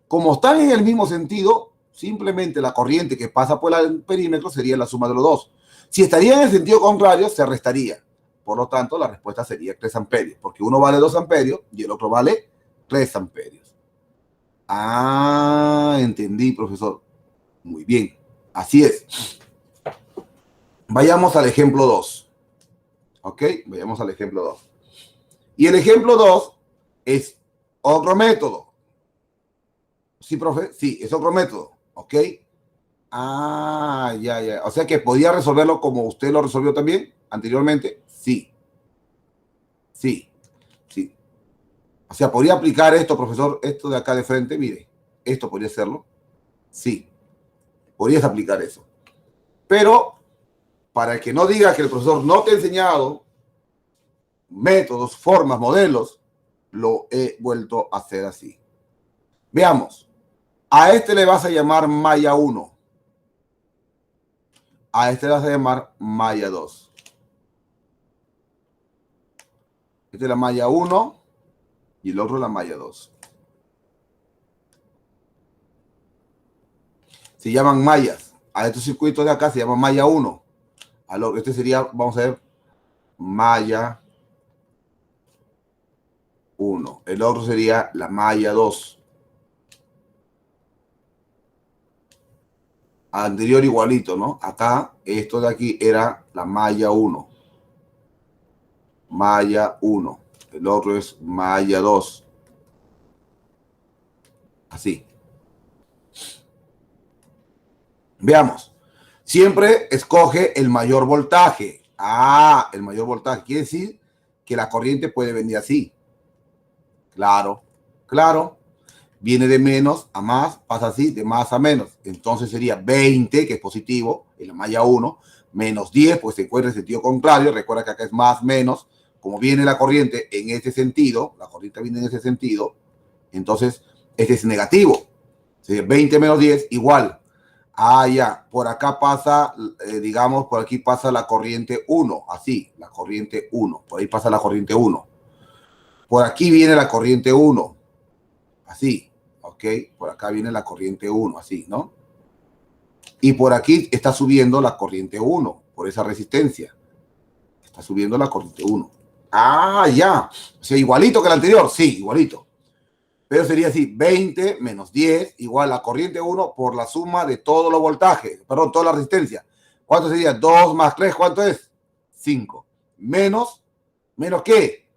Como están en el mismo sentido, simplemente la corriente que pasa por el perímetro sería la suma de los dos. Si estaría en el sentido contrario, se restaría. Por lo tanto, la respuesta sería 3 amperios, porque uno vale 2 amperios y el otro vale 3 amperios. Ah, entendí, profesor. Muy bien, así es. Vayamos al ejemplo 2. ¿Ok? Vayamos al ejemplo 2. Y el ejemplo 2 es otro método. Sí, profe, sí, es otro método. ¿Ok? Ah, ya, ya. O sea que podía resolverlo como usted lo resolvió también anteriormente. Sí. Sí. Sí. O sea, podría aplicar esto, profesor, esto de acá de frente, mire. Esto podría hacerlo. Sí. Podrías aplicar eso. Pero, para el que no diga que el profesor no te ha enseñado métodos, formas, modelos, lo he vuelto a hacer así. Veamos. A este le vas a llamar malla 1. A este le vas a llamar malla 2. Esta es la malla 1 y el otro la malla 2. Se llaman mallas. A estos circuitos de acá se llama malla 1. Este sería, vamos a ver, malla 1. El otro sería la malla 2. Anterior igualito, ¿no? Acá, esto de aquí era la malla 1. Malla 1. El otro es malla 2. Así. Veamos. Siempre escoge el mayor voltaje. Ah, el mayor voltaje. Quiere decir que la corriente puede venir así. Claro, claro. Viene de menos a más, pasa así, de más a menos. Entonces sería 20, que es positivo, en la malla 1, menos 10, pues se encuentra en sentido contrario. Recuerda que acá es más, menos. Como viene la corriente en ese sentido, la corriente viene en ese sentido, entonces este es negativo. Sería 20 menos 10 igual. Ah, ya, por acá pasa, digamos, por aquí pasa la corriente 1, así, la corriente 1, por ahí pasa la corriente 1. Por aquí viene la corriente 1, así, ok, por acá viene la corriente 1, así, ¿no? Y por aquí está subiendo la corriente 1, por esa resistencia. Está subiendo la corriente 1. Ah, ya. O sea, igualito que el anterior. Sí, igualito. Pero sería así, 20 menos 10 igual a corriente 1 por la suma de todos los voltajes, perdón, toda la resistencia. ¿Cuánto sería? 2 más 3, ¿cuánto es? 5. ¿Menos qué?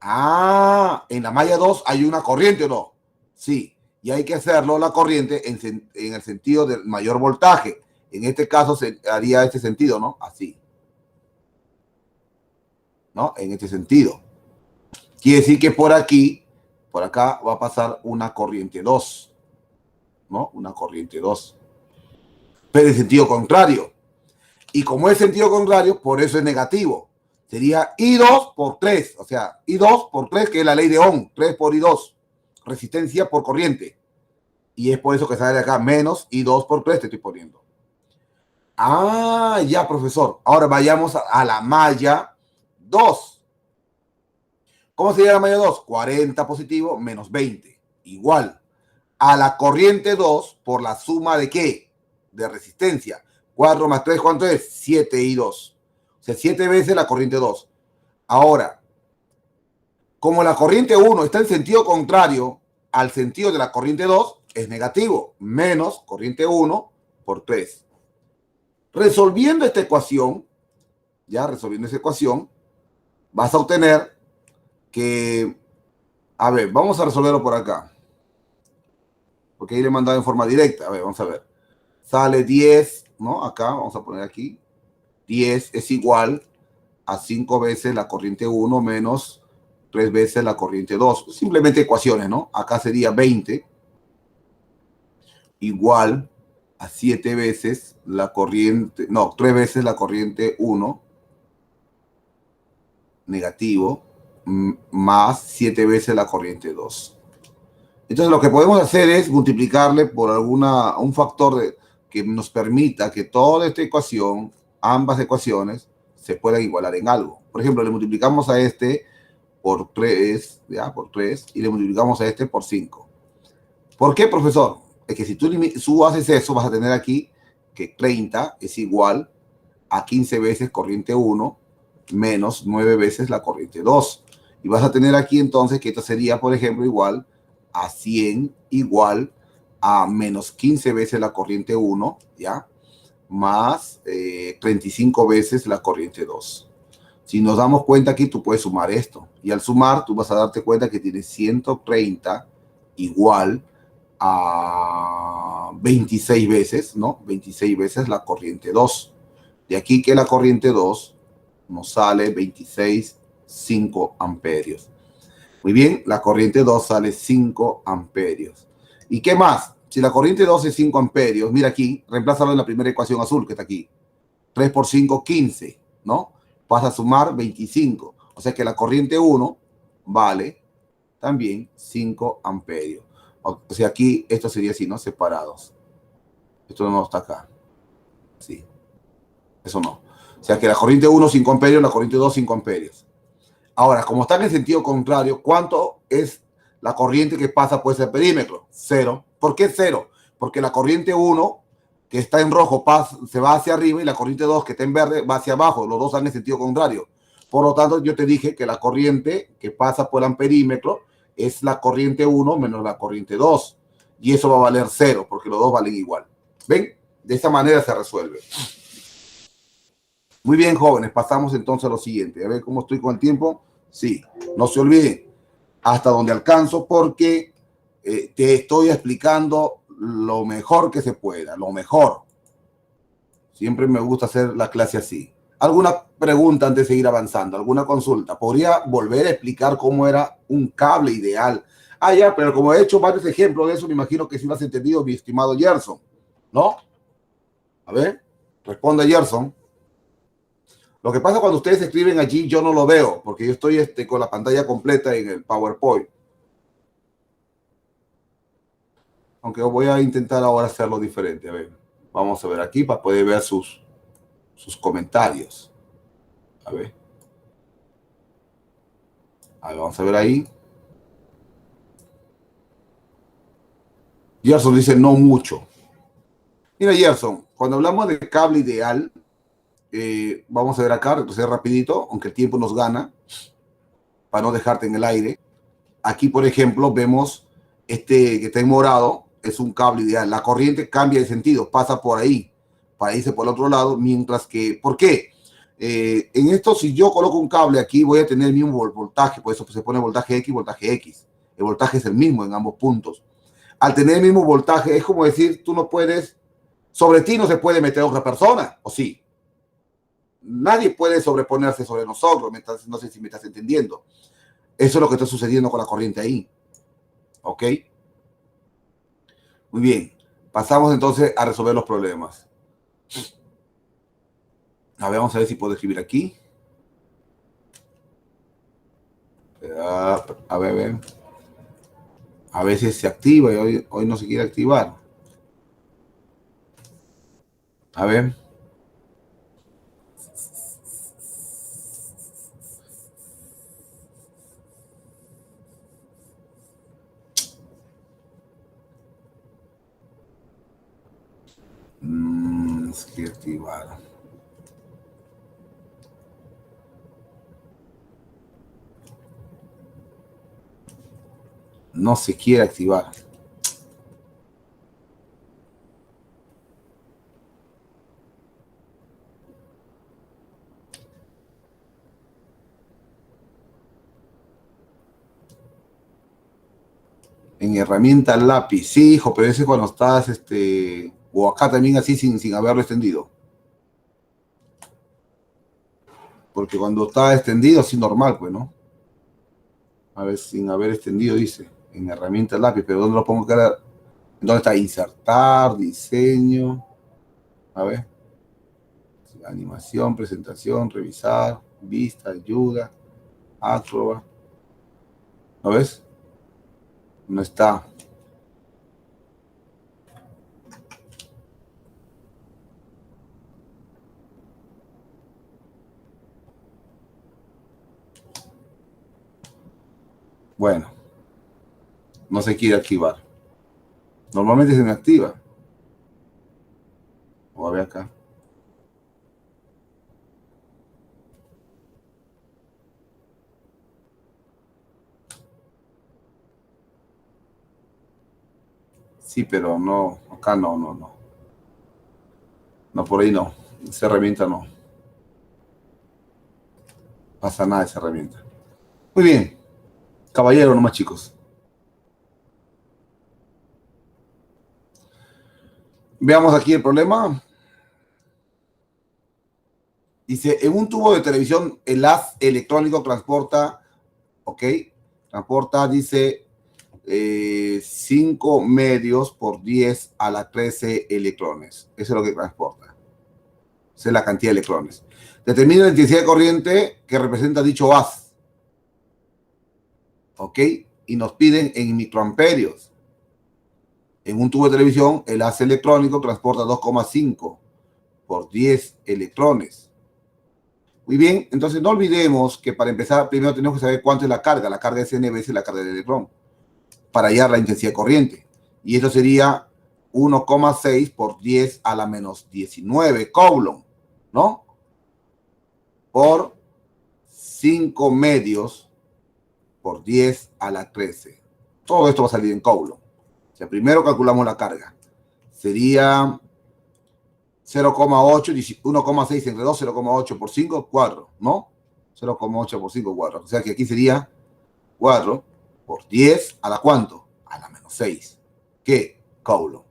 Ah, en la malla 2 hay una corriente, ¿o no? Sí, y hay que hacerlo la corriente en el sentido del mayor voltaje. En este caso se haría este sentido, ¿no? Así. ¿No? En este sentido. Quiere decir que por aquí, por acá va a pasar una corriente 2, ¿no? Una corriente 2. Pero en sentido contrario. Y como es sentido contrario, por eso es negativo. Sería I2 por 3, o sea, I2 por 3, que es la ley de Ohm, 3 por I2, resistencia por corriente. Y es por eso que sale acá, menos I2 por 3 te estoy poniendo. Ah, ya, profesor. Ahora vayamos a la malla 2. ¿Cómo sería la malla 2? 40 positivo menos 20. Igual a la corriente 2 por la suma de ¿qué? De resistencia. 4 más 3, ¿cuánto es? 7I2. O sea, 7 veces la corriente 2. Ahora, como la corriente 1 está en sentido contrario al sentido de la corriente 2, es negativo. Menos corriente 1 por 3. Resolviendo esta ecuación, ya resolviendo esa ecuación, vas a obtener que, a ver, vamos a resolverlo por acá. Porque ahí le he mandado en forma directa. A ver, vamos a ver. Sale 10, ¿no? Acá, vamos a poner aquí. 10 es igual a 5 veces la corriente 1 menos 3 veces la corriente 2. Simplemente ecuaciones, ¿no? Acá sería 20 igual a 7 veces la corriente, no, 3 veces la corriente 1 negativo más 7 veces la corriente 2. Entonces lo que podemos hacer es multiplicarle por un factor que nos permita que toda esta ecuación, ambas ecuaciones, se puedan igualar en algo. Por ejemplo, le multiplicamos a este por 3, ¿ya? Por 3, y le multiplicamos a este por 5. ¿Por qué, profesor? Es que si tú haces eso, vas a tener aquí que 30 es igual a 15 veces corriente 1 menos 9 veces la corriente 2. Y vas a tener aquí entonces que esto sería, por ejemplo, igual a 100 igual a menos 15 veces la corriente 1, ¿ya? Más 35 veces la corriente 2. Si nos damos cuenta aquí, tú puedes sumar esto. Y al sumar, tú vas a darte cuenta que tienes 130 igual a 26 veces, ¿no? 26 veces la corriente 2. De aquí que la corriente 2 nos sale 26,5 amperios. Muy bien, la corriente 2 sale 5 amperios. ¿Y qué más? Si la corriente 2 es 5 amperios, mira aquí, reemplázalo en la primera ecuación azul que está aquí. 3 por 5, 15, ¿no? Vas a sumar 25. O sea que la corriente 1 vale también 5 amperios. O sea, aquí esto sería así, ¿no? Separados. Esto no está acá. Sí. Eso no. O sea que la corriente 1, 5 amperios, la corriente 2, 5 amperios. Ahora, como está en el sentido contrario, ¿cuánto es la corriente que pasa por ese perímetro? 0. ¿Por qué 0? Porque la corriente 1, que está en rojo, se va hacia arriba y la corriente 2, que está en verde, va hacia abajo. Los dos están en el sentido contrario. Por lo tanto, yo te dije que la corriente que pasa por el amperímetro es la corriente 1 menos la corriente 2. Y eso va a valer 0, porque los dos valen igual. ¿Ven? De esa manera se resuelve. Muy bien, jóvenes, pasamos entonces a lo siguiente. A ver cómo estoy con el tiempo. Sí, no se olviden hasta donde alcanzo porque te estoy explicando lo mejor que se pueda, lo mejor. Siempre me gusta hacer la clase así. ¿Alguna pregunta antes de seguir avanzando? ¿Alguna consulta? ¿Podría volver a explicar cómo era un cable ideal? Ah, ya, pero como he hecho varios ejemplos de eso, me imagino que sí lo has entendido, mi estimado Gerson. ¿No? A ver, responda Gerson. Lo que pasa cuando ustedes escriben allí, yo no lo veo, porque yo estoy con la pantalla completa en el PowerPoint. Aunque voy a intentar ahora hacerlo diferente. A ver, vamos a ver aquí para poder ver sus comentarios. A ver. Vamos a ver ahí. Gerson dice no mucho. Mira, Gerson, cuando hablamos de cable ideal, vamos a ver acá, retroceder rapidito, aunque el tiempo nos gana, para no dejarte en el aire. Aquí, por ejemplo, vemos este que está en morado, es un cable ideal. La corriente cambia de sentido, pasa por ahí, para irse por el otro lado, mientras que, ¿por qué? En esto, si yo coloco un cable aquí, voy a tener el mismo voltaje, por eso se pone voltaje X, voltaje X. El voltaje es el mismo en ambos puntos. Al tener el mismo voltaje, es como decir, tú no puedes, sobre ti no se puede meter otra persona, ¿o sí? Nadie puede sobreponerse sobre nosotros, no sé si me estás entendiendo. Eso es lo que está sucediendo con la corriente ahí. ¿Ok? Muy bien. Pasamos entonces a resolver los problemas. A ver, vamos a ver si puedo escribir aquí. A ver, a ver. A veces se activa y hoy no se quiere activar. A ver. Se quiere activar. No se quiere activar. En herramienta lápiz, sí, hijo, pero ese cuando estás, o acá también así sin haberlo extendido. Porque cuando está extendido, así normal, pues, ¿no? A ver, sin haber extendido, dice, en herramienta lápiz, pero ¿dónde lo pongo? ¿Dónde está? Insertar, diseño, a ver, animación, presentación, revisar, vista, ayuda, Acrobat, ¿lo ves? No está. Bueno, no se quiere activar. Normalmente se me activa. O a ver acá. Sí, pero no, acá no. No, por ahí no. Esa herramienta no. Pasa nada esa herramienta. Muy bien. Caballero nomás, chicos. Veamos aquí el problema. Dice, en un tubo de televisión, el haz electrónico transporta, ¿ok? Transporta, dice, 5 medios por 10 a la 13 electrones. Eso es lo que transporta. Esa es la cantidad de electrones. Determina la intensidad de corriente que representa dicho haz. ¿Ok? Y nos piden en microamperios. En un tubo de televisión, el haz electrónico transporta 2,5 por 10 electrones. Muy bien, entonces no olvidemos que para empezar, primero tenemos que saber cuánto es la carga. La carga es N veces la carga del electrón para hallar la intensidad de corriente. Y esto sería 1,6 por 10 a la menos 19 Coulomb, ¿no? Por 5 medios por 10 a la 13. Todo esto va a salir en Coulomb. O sea, primero calculamos la carga. Sería 0,8, 1,6 entre 2, 0,8 por 5, 4, ¿no? 0,8 por 5, 4. O sea que aquí sería 4 por 10 a la ¿cuánto? A la menos 6. ¿Qué? Coulomb.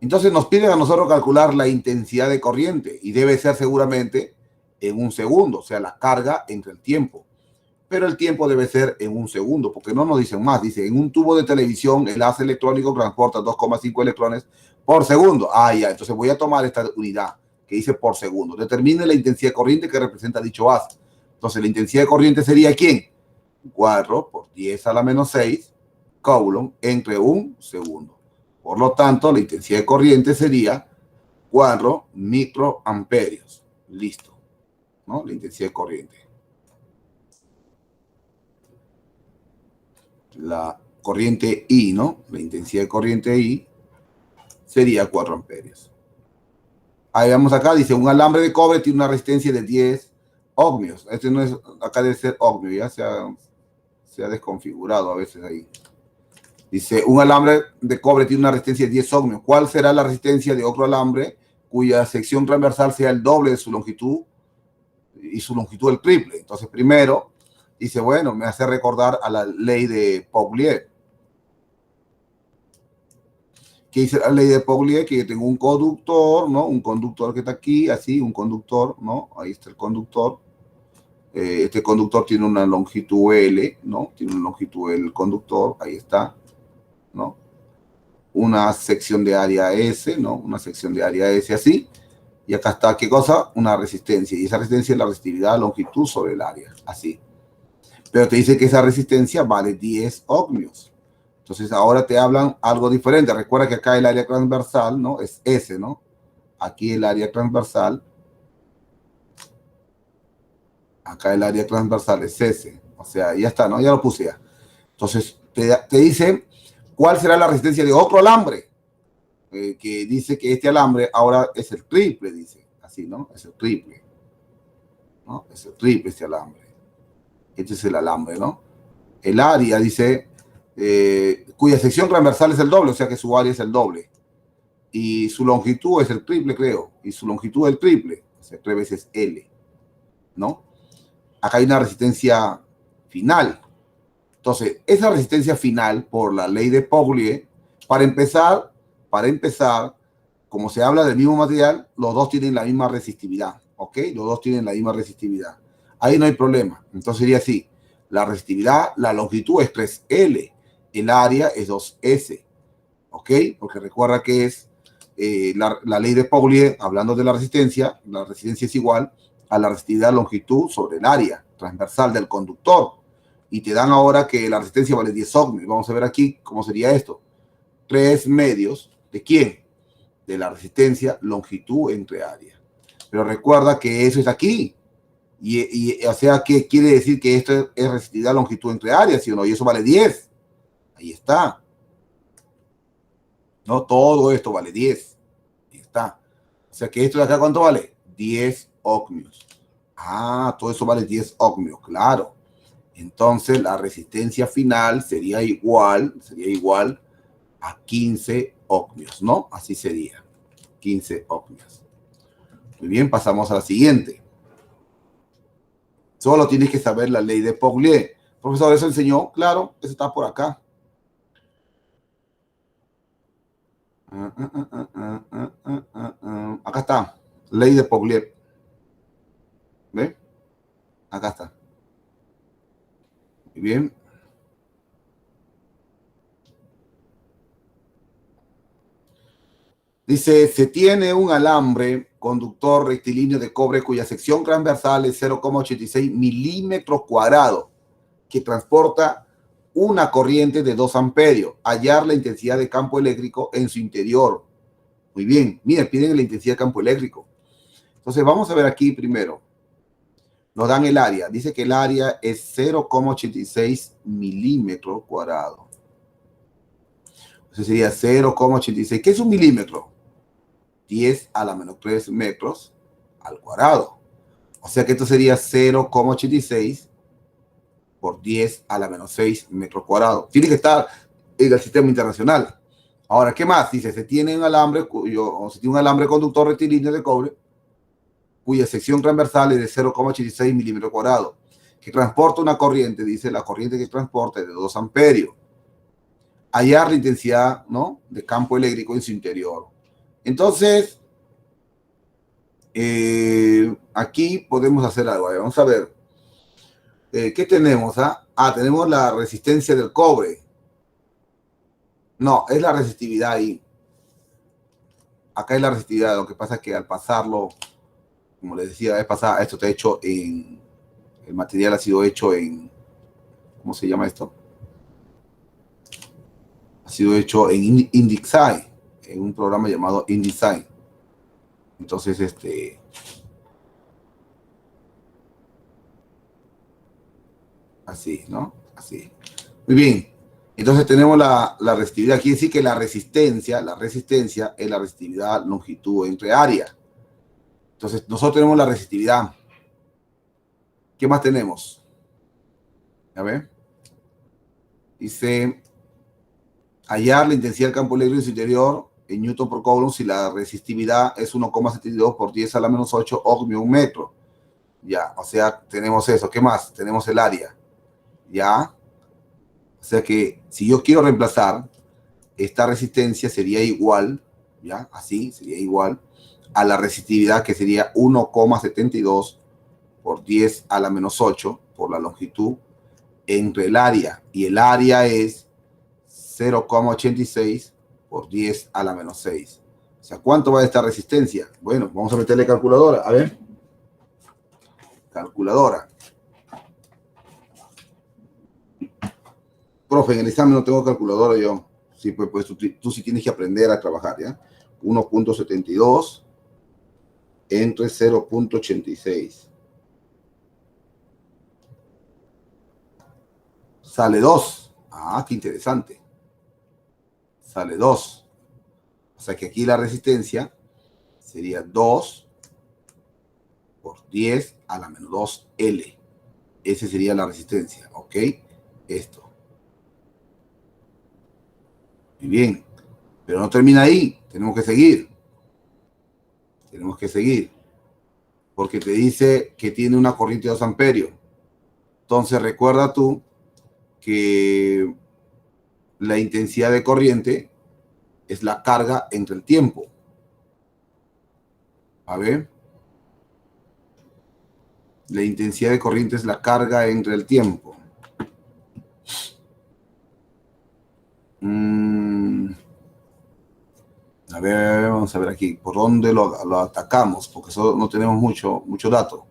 Entonces nos piden a nosotros calcular la intensidad de corriente y debe ser seguramente en un segundo, o sea, la carga entre el tiempo. Pero el tiempo debe ser en un segundo, porque no nos dicen más. Dice, en un tubo de televisión, el haz electrónico transporta 2,5 electrones por segundo. Ah, ya, entonces voy a tomar esta unidad que dice por segundo. Determine la intensidad de corriente que representa dicho haz. Entonces, la intensidad de corriente sería ¿quién? 4 por 10 a la menos 6 Coulomb entre un segundo. Por lo tanto, la intensidad de corriente sería 4 microamperios. Listo, ¿no? La intensidad de corriente. La corriente I, ¿no? La intensidad de corriente I sería 4 amperios. Ahí vamos acá, dice, un alambre de cobre tiene una resistencia de 10 ohmios. Este no es, acá debe ser ohmio, ya se ha desconfigurado a veces ahí. Dice, un alambre de cobre tiene una resistencia de 10 ohmios. ¿Cuál será la resistencia de otro alambre cuya sección transversal sea el doble de su longitud y su longitud el triple? Entonces, primero, dice, bueno, me hace recordar a la ley de Paulier. ¿Qué dice la ley de Paulier? Que yo tengo un conductor, ¿no? Un conductor que está aquí, así, un conductor, ¿no? Ahí está el conductor. Este conductor tiene una longitud L, ¿no? Tiene una longitud L el conductor, ahí está, ¿no? Una sección de área S, ¿no? Una sección de área S así. Y acá está, ¿qué cosa? Una resistencia. Y esa resistencia es la resistividad longitud sobre el área, así. Pero te dice que esa resistencia vale 10 ohmios. Entonces ahora te hablan algo diferente. Recuerda que acá el área transversal, ¿no? Es S, ¿no? Aquí el área transversal. Acá el área transversal es S. O sea, ya está, ¿no? Ya lo puse ya. Entonces te dice cuál será la resistencia de otro alambre. Que dice que este alambre ahora es el triple, dice. Así, ¿no? Es el triple. ¿No? Es el triple este alambre. Este es el alambre, ¿no? El área, dice, cuya sección transversal es el doble, o sea que su área es el doble. Y su longitud es el triple, creo. Y su longitud es el triple, o sea, 3 veces L, ¿no? Acá hay una resistencia final. Entonces, esa resistencia final, por la ley de Paulier, para empezar, como se habla del mismo material, los dos tienen la misma resistividad, ¿ok? Los dos tienen la misma resistividad. Ahí no hay problema. Entonces sería así. La resistividad, la longitud es 3L, el área es 2S, ¿ok? Porque recuerda que es la ley de Paulier, hablando de la resistencia es igual a la resistividad longitud sobre el área transversal del conductor. Y te dan ahora que la resistencia vale 10 ohmios. Vamos a ver aquí cómo sería esto. 3 medios, ¿de quién? De la resistencia longitud entre área. Pero recuerda que eso es aquí. O sea, ¿qué quiere decir? Que esto es resistividad longitud entre áreas, ¿sí o no? Y eso vale 10. Ahí está. No, todo esto vale 10. Ahí está. O sea, que esto de acá, ¿cuánto vale? 10 ohmios. Ah, todo eso vale 10 ohmios, claro. Entonces, la resistencia final sería igual a 15 ohmios, ¿no? Así sería. 15 ohmios. Muy bien, pasamos a la siguiente. Solo tienes que saber la ley de Paulier. Profesor, ¿eso enseñó? Claro, eso está por acá. Acá está. Ley de Paulier. ¿Ve? Acá está. Muy bien. Dice, se tiene un alambre conductor rectilíneo de cobre cuya sección transversal es 0,86 milímetros cuadrados que transporta una corriente de 2 amperios. Hallar la intensidad de campo eléctrico en su interior. Muy bien. Miren, piden la intensidad de campo eléctrico. Entonces, vamos a ver aquí primero. Nos dan el área. Dice que el área es 0,86 milímetros cuadrados. Eso sería 0,86. ¿Qué es un milímetro? 10 a la menos 3 metros al cuadrado. O sea que esto sería 0,86 por 10 a la menos 6 metros cuadrados. Tiene que estar en el sistema internacional. Ahora, ¿qué más? Dice, se tiene un alambre conductor rectilíneo de cobre cuya sección transversal es de 0,86 milímetros cuadrados, que transporta una corriente, dice, la corriente que transporta es de 2 amperios. Hallar la intensidad, ¿no?, de campo eléctrico en su interior. Entonces, aquí podemos hacer algo. Vamos a ver. ¿Qué tenemos? Tenemos la resistencia del cobre. No, es la resistividad ahí. Acá es la resistividad. Lo que pasa es que al pasarlo, como les decía la vez pasada, esto está hecho en... El material ha sido hecho en... ¿Cómo se llama esto? Ha sido hecho en InDesign, en un programa llamado InDesign. Entonces, así, ¿no? Así. Muy bien. Entonces tenemos la resistividad. Quiere decir que la resistencia es la resistividad longitud entre área. Entonces nosotros tenemos la resistividad. ¿Qué más tenemos? A ver. Dice, hallar la intensidad del campo eléctrico en su interior en Newton por Coulomb si la resistividad es 1,72 por 10 a la menos 8 ohms un metro. Ya, o sea, tenemos eso. ¿Qué más? Tenemos el área. Ya. O sea que si yo quiero reemplazar, esta resistencia sería igual, ya, así, sería igual a la resistividad que sería 1,72 por 10 a la menos 8 por la longitud entre el área. Y el área es 0,86 por 10 a la menos 6. O sea, ¿cuánto va esta resistencia? Bueno, vamos a meterle calculadora. A ver. Calculadora. Profe, en el examen no tengo calculadora yo. Sí, pues tú sí tienes que aprender a trabajar, ¿ya? 1,72 entre 0,86. Sale 2. Ah, qué interesante. Sale 2. O sea que aquí la resistencia sería 2 por 10 a la menos 2 L. Esa sería la resistencia, ¿ok? Esto. Muy bien. Pero no termina ahí. Tenemos que seguir. Tenemos que seguir. Porque te dice que tiene una corriente de 2 amperios. Entonces recuerda tú que la intensidad de corriente es la carga entre el tiempo. A ver. La intensidad de corriente es la carga entre el tiempo. A ver, vamos a ver aquí. ¿Por dónde lo atacamos? Porque eso no tenemos mucho dato.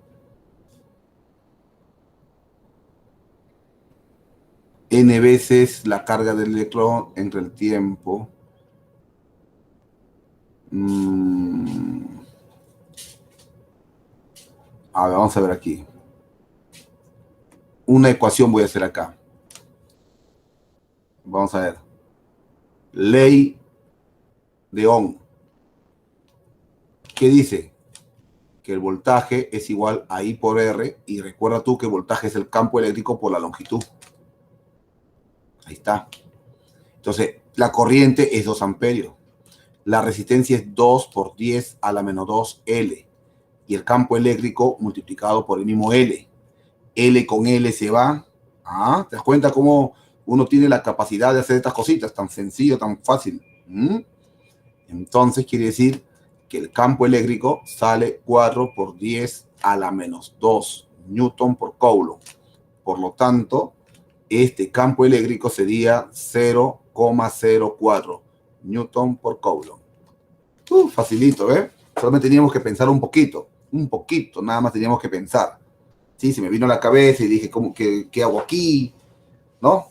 N veces la carga del electrón entre el tiempo. A ver, vamos a ver aquí. Una ecuación voy a hacer acá. Vamos a ver. Ley de Ohm. ¿Qué dice? Que el voltaje es igual a I por R. Y recuerda tú que el voltaje es el campo eléctrico por la longitud. Ahí está. Entonces, la corriente es 2 amperios. La resistencia es 2 por 10 a la menos 2 L. Y el campo eléctrico multiplicado por el mismo L. L con L se va. Ah, ¿te das cuenta cómo uno tiene la capacidad de hacer estas cositas? Tan sencillo, tan fácil. Entonces quiere decir que el campo eléctrico sale 4 por 10 a la menos 2 Newton por Coulomb. Por lo tanto, este campo eléctrico sería 0,04 Newton por Coulomb. Facilito, ¿eh? Solamente teníamos que pensar un poquito, nada más teníamos que pensar. Sí, se me vino a la cabeza y dije, ¿qué hago aquí? ¿No?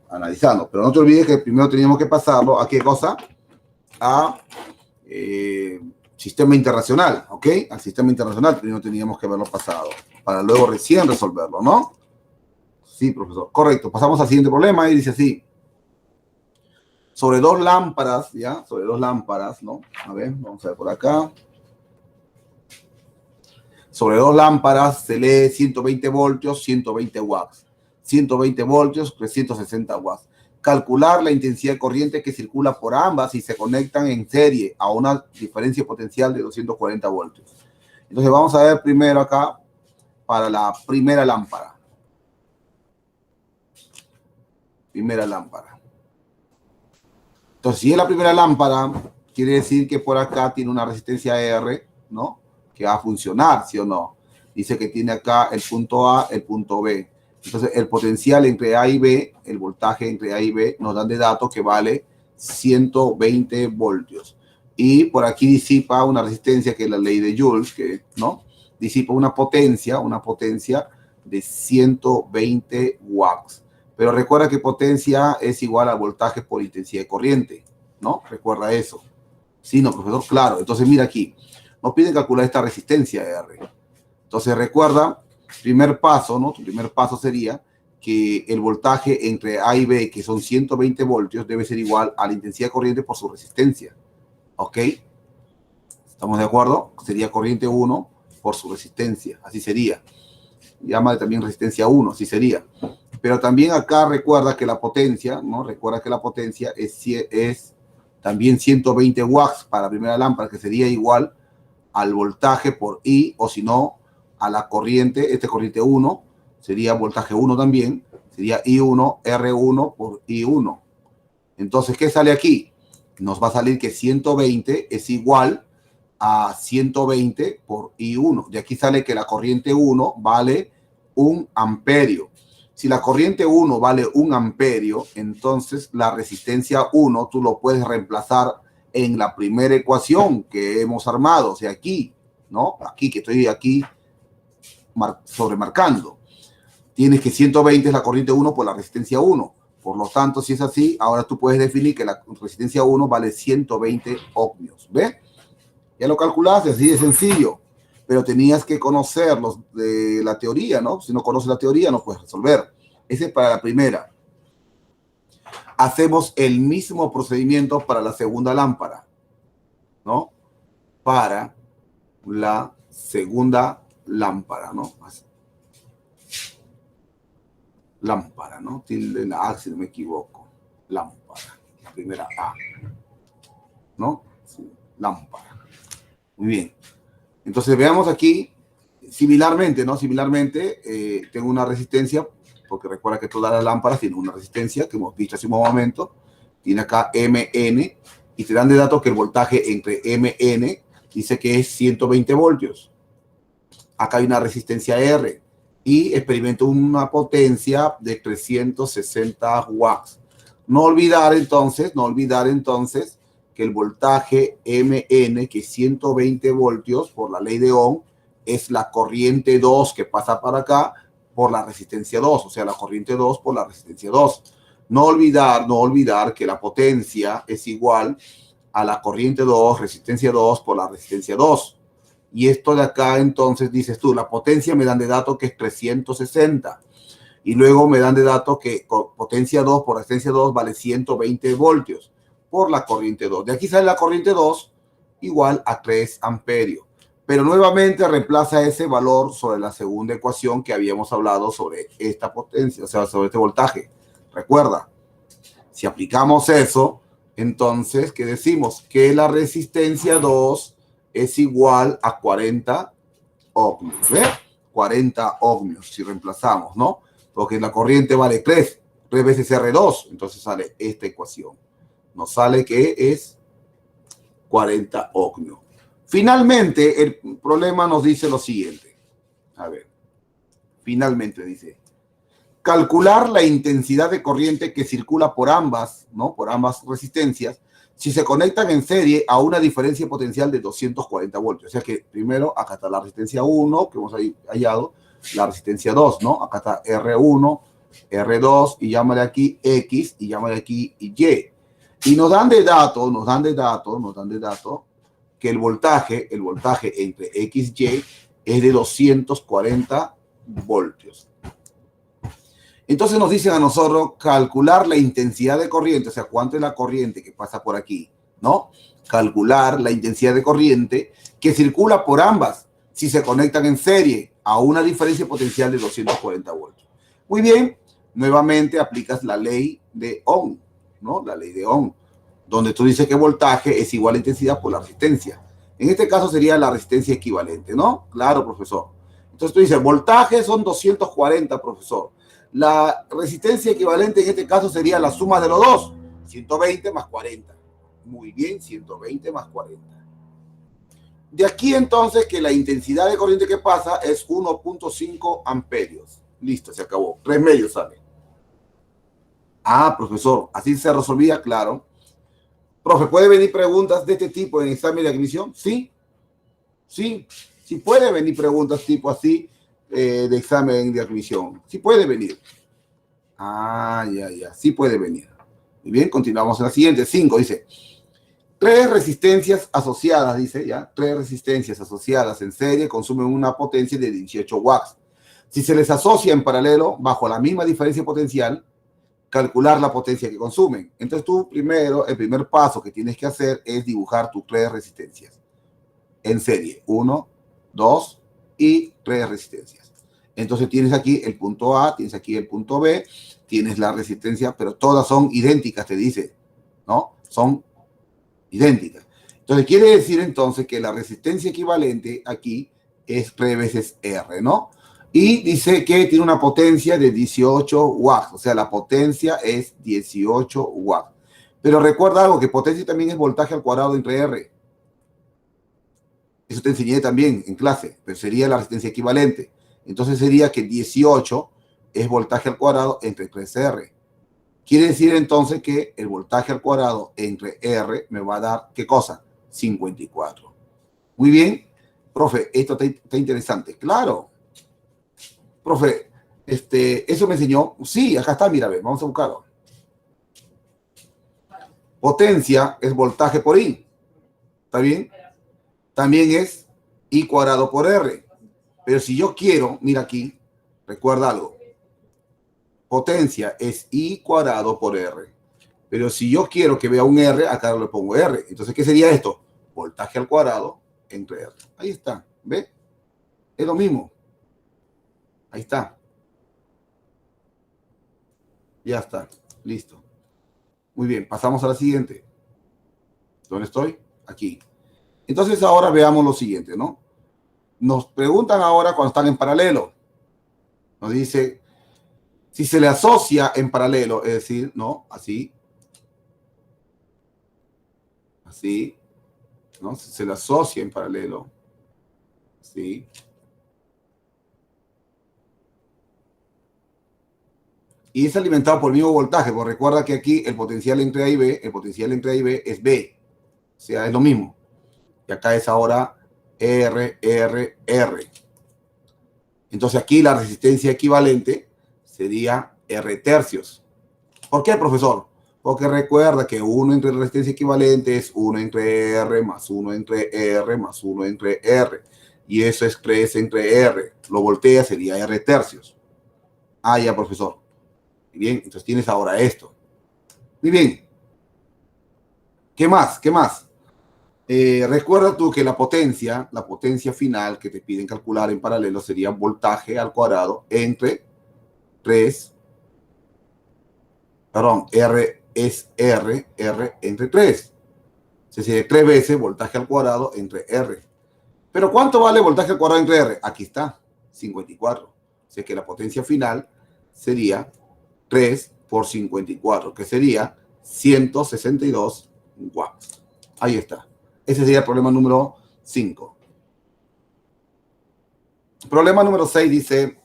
Analizando. Pero no te olvides que primero teníamos que pasarlo, ¿a qué cosa? A sistema internacional, ¿ok? Al sistema internacional primero teníamos que haberlo pasado, para luego recién resolverlo, ¿no? Sí, profesor. Correcto. Pasamos al siguiente problema y dice así. Sobre 2 lámparas, ¿ya? Sobre 2 lámparas, ¿no? A ver, vamos a ver por acá. Sobre 2 lámparas se lee 120 voltios, 120 watts. 120 voltios, 360 watts. Calcular la intensidad de corriente que circula por ambas y se conectan en serie a una diferencia potencial de 240 voltios. Entonces vamos a ver primero acá para la primera lámpara. Primera lámpara. Entonces, si es la primera lámpara, quiere decir que por acá tiene una resistencia R, ¿no? Que va a funcionar, ¿sí o no? Dice que tiene acá el punto A, el punto B. Entonces, el potencial entre A y B, el voltaje entre A y B, nos dan de datos que vale 120 voltios. Y por aquí disipa una resistencia, que es la ley de Joule, que, ¿no? Disipa una potencia de 120 watts. Pero recuerda que potencia es igual al voltaje por intensidad de corriente, ¿no? Recuerda eso. Sí, no, profesor, claro. Entonces, mira aquí. Nos piden calcular esta resistencia R. Entonces, recuerda, primer paso, ¿no? Tu primer paso sería que el voltaje entre A y B, que son 120 voltios, debe ser igual a la intensidad de corriente por su resistencia. ¿Ok? ¿Estamos de acuerdo? Sería corriente 1 por su resistencia. Así sería. Llama también resistencia 1, así sería. Pero también acá recuerda que la potencia, ¿no? Recuerda que la potencia es también 120 watts para la primera lámpara, que sería igual al voltaje por I, o si no, a la corriente, corriente 1, sería voltaje 1 también, sería I1, R1 por I1. Entonces, ¿qué sale aquí? Nos va a salir que 120 es igual a 120 por I1. De aquí sale que la corriente 1 vale 1 amperio. Si la corriente 1 vale 1 amperio, entonces la resistencia 1 tú lo puedes reemplazar en la primera ecuación que hemos armado, o sea, aquí, ¿no? Aquí, que estoy aquí sobremarcando. Tienes que 120 es la corriente 1 por la resistencia 1. Por lo tanto, si es así, ahora tú puedes definir que la resistencia 1 vale 120 ohmios. ¿Ves? Ya lo calculaste, así de sencillo. Pero tenías que conocer de la teoría, ¿no? Si no conoces la teoría, no puedes resolver. Ese es para la primera. Hacemos el mismo procedimiento para la segunda lámpara, ¿no? Para la segunda lámpara, ¿no? Lámpara, ¿no? Tilde la A, si no me equivoco. Lámpara, la primera A, ¿no? Sí, lámpara. Muy bien. Entonces veamos aquí, similarmente, ¿no? Similarmente, tengo una resistencia, porque recuerda que todas las lámparas tienen una resistencia, que hemos visto hace un momento. Tiene acá MN, y te dan de datos que el voltaje entre MN dice que es 120 voltios. Acá hay una resistencia R, y experimento una potencia de 360 watts. No olvidar entonces que el voltaje MN, que es 120 voltios por la ley de Ohm, es la corriente 2 que pasa para acá por la resistencia 2, o sea, la corriente 2 por la resistencia 2. No olvidar que la potencia es igual a la corriente 2, resistencia 2 por la resistencia 2. Y esto de acá, entonces, dices tú, la potencia me dan de dato que es 360. Y luego me dan de dato que potencia 2 por resistencia 2 vale 120 voltios por la corriente 2. De aquí sale la corriente 2 igual a 3 amperios. Pero nuevamente reemplaza ese valor sobre la segunda ecuación que habíamos hablado sobre esta potencia, o sea, sobre este voltaje. Recuerda, si aplicamos eso, entonces, ¿qué decimos? Que la resistencia 2 es igual a 40 ohmios. ¿Ves? 40 ohmios, si reemplazamos, ¿no? Porque la corriente vale 3 veces R2, entonces sale esta ecuación. Nos sale que es 40 ohmios. Finalmente, el problema nos dice lo siguiente. A ver, finalmente dice, calcular la intensidad de corriente que circula por ambas, ¿no? Por ambas resistencias, si se conectan en serie a una diferencia potencial de 240 voltios. O sea que primero, acá está la resistencia 1, que hemos hallado, la resistencia 2, ¿no? Acá está R1, R2, y llámale aquí X, y llámale aquí Y. Y nos dan de dato que el voltaje entre X y es de 240 voltios. Entonces nos dicen a nosotros calcular la intensidad de corriente, o sea, cuánto es la corriente que pasa por aquí, ¿no? Calcular la intensidad de corriente que circula por ambas si se conectan en serie a una diferencia potencial de 240 voltios. Muy bien, nuevamente aplicas la ley de Ohm, ¿no? La ley de Ohm, donde tú dices que voltaje es igual a intensidad por la resistencia. En este caso sería la resistencia equivalente, ¿no? Claro, profesor. Entonces tú dices, voltaje son 240, profesor. La resistencia equivalente en este caso sería la suma de los dos, 120 más 40. Muy bien, 120 más 40. De aquí entonces que la intensidad de corriente que pasa es 1.5 amperios. Listo, se acabó. 3 medios sale. Ah, profesor, ¿así se resolvía? Claro. Profe, ¿puede venir preguntas de este tipo en examen de admisión? Sí. Sí puede venir preguntas tipo así de examen de admisión. Sí puede venir. Ah, ya. Sí puede venir. Muy bien, continuamos en la siguiente. 5, dice. 3 resistencias asociadas, dice ya. 3 resistencias asociadas en serie consumen una potencia de 18 watts. Si se les asocia en paralelo, bajo la misma diferencia potencial, calcular la potencia que consumen. Entonces tú primero, el primer paso que tienes que hacer es dibujar tus redes resistencias en serie. 1, 2 y redes resistencias. Entonces tienes aquí el punto A, tienes aquí el punto B, tienes la resistencia, pero todas son idénticas, te dice, ¿no? Son idénticas. Entonces quiere decir entonces que la resistencia equivalente aquí es P veces R, ¿no? Y dice que tiene una potencia de 18 watts, o sea, la potencia es 18 watts. Pero recuerda algo, que potencia también es voltaje al cuadrado entre R. Eso te enseñé también en clase, pero sería la resistencia equivalente. Entonces sería que 18 es voltaje al cuadrado entre 3R. Quiere decir entonces que el voltaje al cuadrado entre R me va a dar, ¿qué cosa? 54. Muy bien. Profe, esto está interesante. Claro. Profe, eso me enseñó. Sí, acá está, mira, vamos a buscarlo. Potencia es voltaje por I. ¿Está bien? También es I cuadrado por R. Pero si yo quiero, mira aquí, recuerda algo. Potencia es I cuadrado por R. Pero si yo quiero que vea un R, acá le pongo R. Entonces, ¿qué sería esto? Voltaje al cuadrado entre R. Ahí está. ¿Ve? Es lo mismo. Ahí está. Ya está. Listo. Muy bien. Pasamos a la siguiente. ¿Dónde estoy? Aquí. Entonces, ahora veamos lo siguiente, ¿no? Nos preguntan ahora cuando están en paralelo. Nos dice, si se le asocia en paralelo, es decir, ¿no? Así. Así. ¿No? Si se le asocia en paralelo. Así. Y es alimentado por el mismo voltaje, porque recuerda que aquí el potencial entre A y B, el potencial entre A y B es B, o sea, es lo mismo. Y acá es ahora R, R, R. Entonces aquí la resistencia equivalente sería R tercios. ¿Por qué, profesor? Porque recuerda que 1 entre la resistencia equivalente es 1 entre R más 1 entre R más 1 entre R. Y eso es 3 entre R. Lo voltea, sería R tercios. Ah, ya, profesor. Bien, entonces tienes ahora esto. Muy bien. ¿Qué más? ¿Qué más? Recuerda tú que la potencia final que te piden calcular en paralelo sería voltaje al cuadrado entre 3, perdón, R es R, R entre 3. O sea, sería 3 veces voltaje al cuadrado entre R. Pero ¿cuánto vale voltaje al cuadrado entre R? Aquí está, 54. O sea que la potencia final sería 3 por 54, que sería 162 watts. Ahí está. Ese sería el problema número 5. Problema número 6 dice,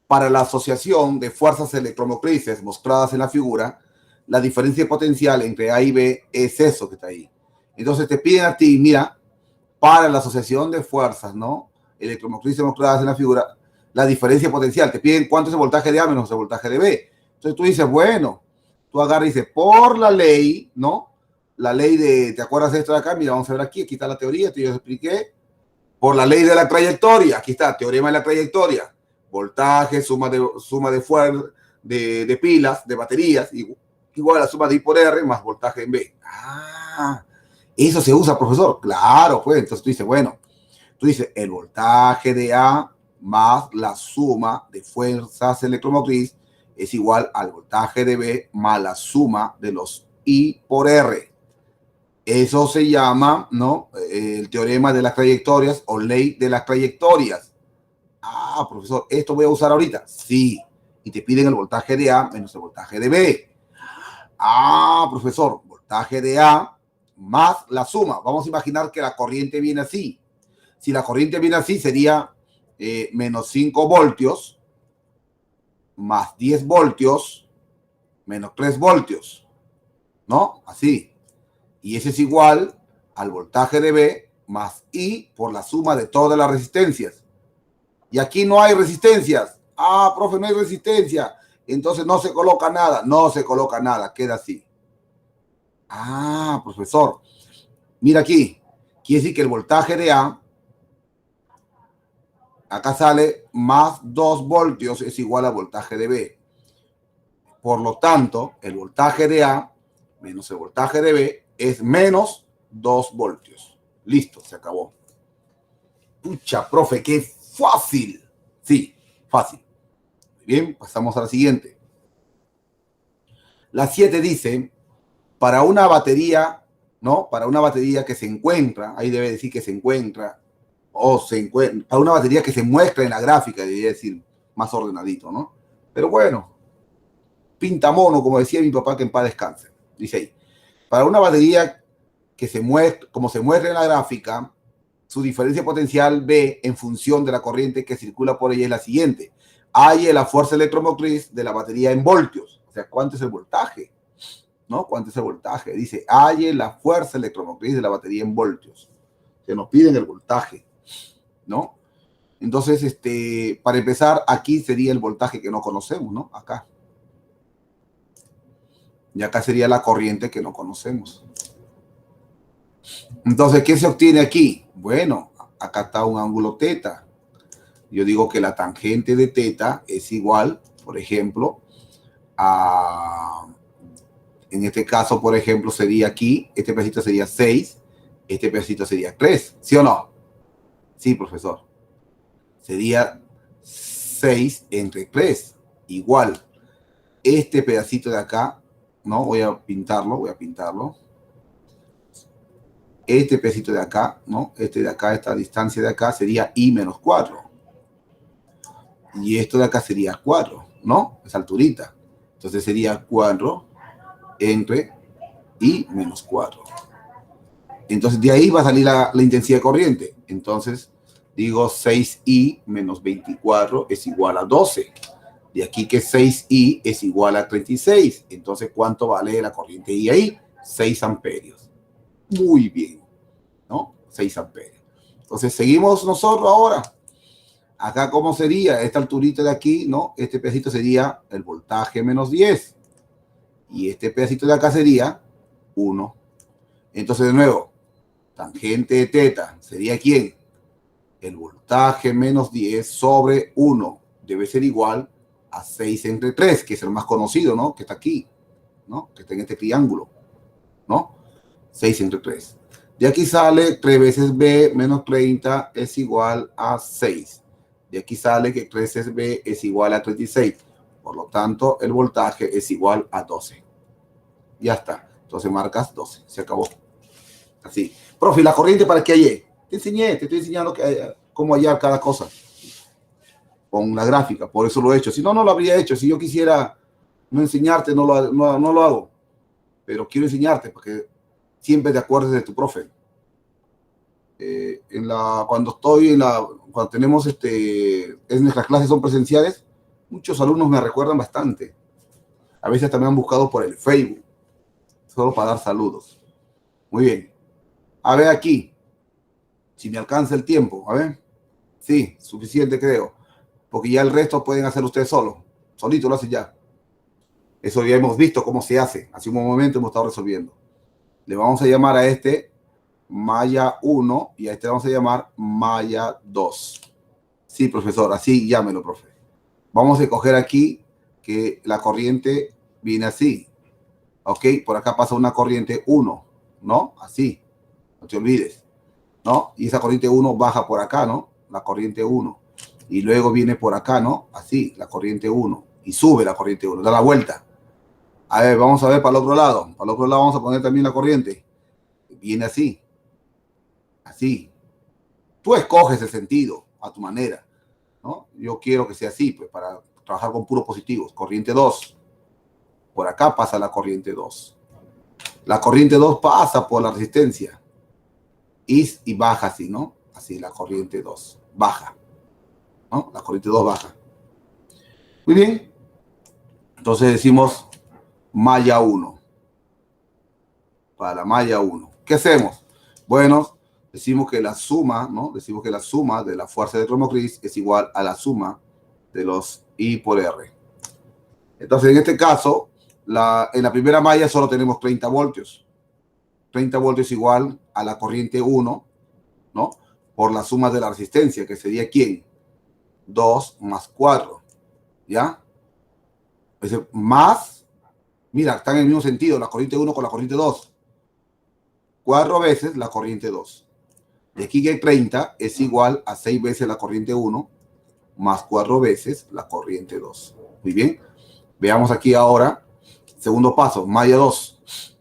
para la asociación de fuerzas electromotrices mostradas en la figura, la diferencia potencial entre A y B es eso que está ahí. Entonces te piden a ti, mira, para la asociación de fuerzas, ¿no? Electromotrices mostradas en la figura, la diferencia potencial. Te piden cuánto es el voltaje de A menos el voltaje de B. Entonces tú dices, bueno, tú agarras y dices, por la ley, ¿no? La ley de, ¿te acuerdas de esto de acá? Mira, vamos a ver aquí está la teoría, yo os expliqué. Por la ley de la trayectoria, aquí está, teorema de la trayectoria. Voltaje, suma de fuerza, de pilas, de baterías, igual a la suma de I por R más voltaje en B. Ah, eso se usa, profesor. Claro, pues, entonces tú dices, bueno, tú dices, el voltaje de A más la suma de fuerzas electromotriz es igual al voltaje de B más la suma de los I por R. Eso se llama, ¿no? El teorema de las trayectorias o ley de las trayectorias. Ah, profesor, ¿esto voy a usar ahorita? Sí. Y te piden el voltaje de A menos el voltaje de B. Ah, profesor, voltaje de A más la suma. Vamos a imaginar que la corriente viene así. Si la corriente viene así, sería menos 5 voltios más 10 voltios menos 3 voltios. ¿No? Así. Y ese es igual al voltaje de B más I por la suma de todas las resistencias. Y aquí no hay resistencias. Ah, profe, no hay resistencia. Entonces no se coloca nada. No se coloca nada, queda así. Ah, profesor. Mira aquí. Quiere decir que el voltaje de A, acá sale más 2 voltios es igual al voltaje de B. Por lo tanto, el voltaje de A menos el voltaje de B es menos 2 voltios. Listo, se acabó. Pucha, profe, qué fácil. Sí, fácil. Muy bien, pasamos a la siguiente. La 7 dice, para una batería, ¿no? Para una batería que se encuentra, ahí debe decir que se encuentra, o se encuentra, para una batería que se muestra en la gráfica, debería decir más ordenadito, ¿no? Pero bueno, pinta mono, como decía mi papá, que en paz descanse. Dice ahí, para una batería que se muestra, como se muestra en la gráfica, su diferencia potencial B en función de la corriente que circula por ella es la siguiente. Hay la fuerza electromotriz de la batería en voltios. O sea, ¿cuánto es el voltaje? ¿No? ¿Cuánto es el voltaje? Dice, hay la fuerza electromotriz de la batería en voltios. Se nos piden el voltaje, ¿no? Entonces, para empezar, aquí sería el voltaje que no conocemos, ¿no? Acá. Y acá sería la corriente que no conocemos. Entonces, ¿qué se obtiene aquí? Bueno, acá está un ángulo teta. Yo digo que la tangente de teta es igual, por ejemplo, a... En este caso, por ejemplo, sería aquí, este pedacito sería 6, este pedacito sería 3, ¿sí o no? Sí, profesor. Sería 6 entre 3, igual. Este pedacito de acá, ¿no? Voy a pintarlo. Este pedacito de acá, ¿no? Este de acá, esta distancia de acá sería I menos 4. Y esto de acá sería 4, ¿no? Esa alturita. Entonces sería 4 entre I menos 4. Entonces de ahí va a salir la intensidad de corriente. Entonces digo 6I menos 24 es igual a 12. De aquí que 6I es igual a 36. Entonces, ¿cuánto vale la corriente I ahí? 6 amperios. Muy bien, ¿no? 6 amperios. Entonces, seguimos nosotros ahora. Acá, ¿cómo sería? Esta alturita de aquí, ¿no? Este pedacito sería el voltaje menos 10. Y este pedacito de acá sería 1. Entonces, de nuevo, tangente de teta sería ¿quién? El voltaje menos 10 sobre 1 debe ser igual a 6 entre 3, que es el más conocido, ¿no? Que está aquí, ¿no? Que está en este triángulo, ¿no? 6 entre 3. De aquí sale 3 veces B menos 30 es igual a 6. De aquí sale que 3 veces B es igual a 36. Por lo tanto, el voltaje es igual a 12. Ya está. Entonces marcas 12. Se acabó. Así. Profe, ¿la corriente para qué hallé? Te estoy enseñando cómo hallar cada cosa. Con la gráfica, por eso lo he hecho. Si no, no lo habría hecho. Si yo quisiera no enseñarte, no lo hago. Pero quiero enseñarte para que siempre te acuerdes de tu profe. Cuando tenemos nuestras clases son presenciales, muchos alumnos me recuerdan bastante. A veces también han buscado por el Facebook, solo para dar saludos. Muy bien. A ver aquí, si me alcanza el tiempo. A ver. Sí, suficiente creo. Porque ya el resto pueden hacer ustedes solos. Solito lo hacen ya. Eso ya hemos visto cómo se hace. Hace un momento hemos estado resolviendo. Le vamos a llamar a este malla 1 y a este vamos a llamar malla 2. Sí, profesor, así llámelo, profe. Vamos a coger aquí que la corriente viene así. Ok, por acá pasa una corriente 1, ¿no? Así, no te olvides, ¿no? Y esa corriente 1 baja por acá, ¿no? La corriente 1. Y luego viene por acá, ¿no? Así, la corriente 1. Y sube la corriente 1, da la vuelta. A ver, vamos a ver para el otro lado. Para el otro lado vamos a poner también la corriente. Viene así. Así. Tú escoges el sentido a tu manera, ¿no? Yo quiero que sea así, pues, para trabajar con puros positivos. Corriente 2. Por acá pasa la corriente 2. La corriente 2 pasa por la resistencia. Y baja así, ¿no? Así, la corriente 2. Baja, ¿no? La corriente 2 baja. Muy bien. Entonces decimos malla 1. Para la malla 1. ¿Qué hacemos? Bueno, decimos que la suma, ¿no? Decimos que la suma de la fuerza electromotriz es igual a la suma de los I por R. Entonces, en este caso, en la primera malla solo tenemos 30 voltios. 30 voltios igual a la corriente 1, ¿no? Por la suma de la resistencia, que sería ¿quién? 2 más 4, ¿ya? Es decir, más, mira, están en el mismo sentido, la corriente 1 con la corriente 2. 4 veces la corriente 2. De aquí que 30 es igual a 6 veces la corriente 1 más 4 veces la corriente 2. Muy bien. Veamos aquí ahora, segundo paso, malla 2.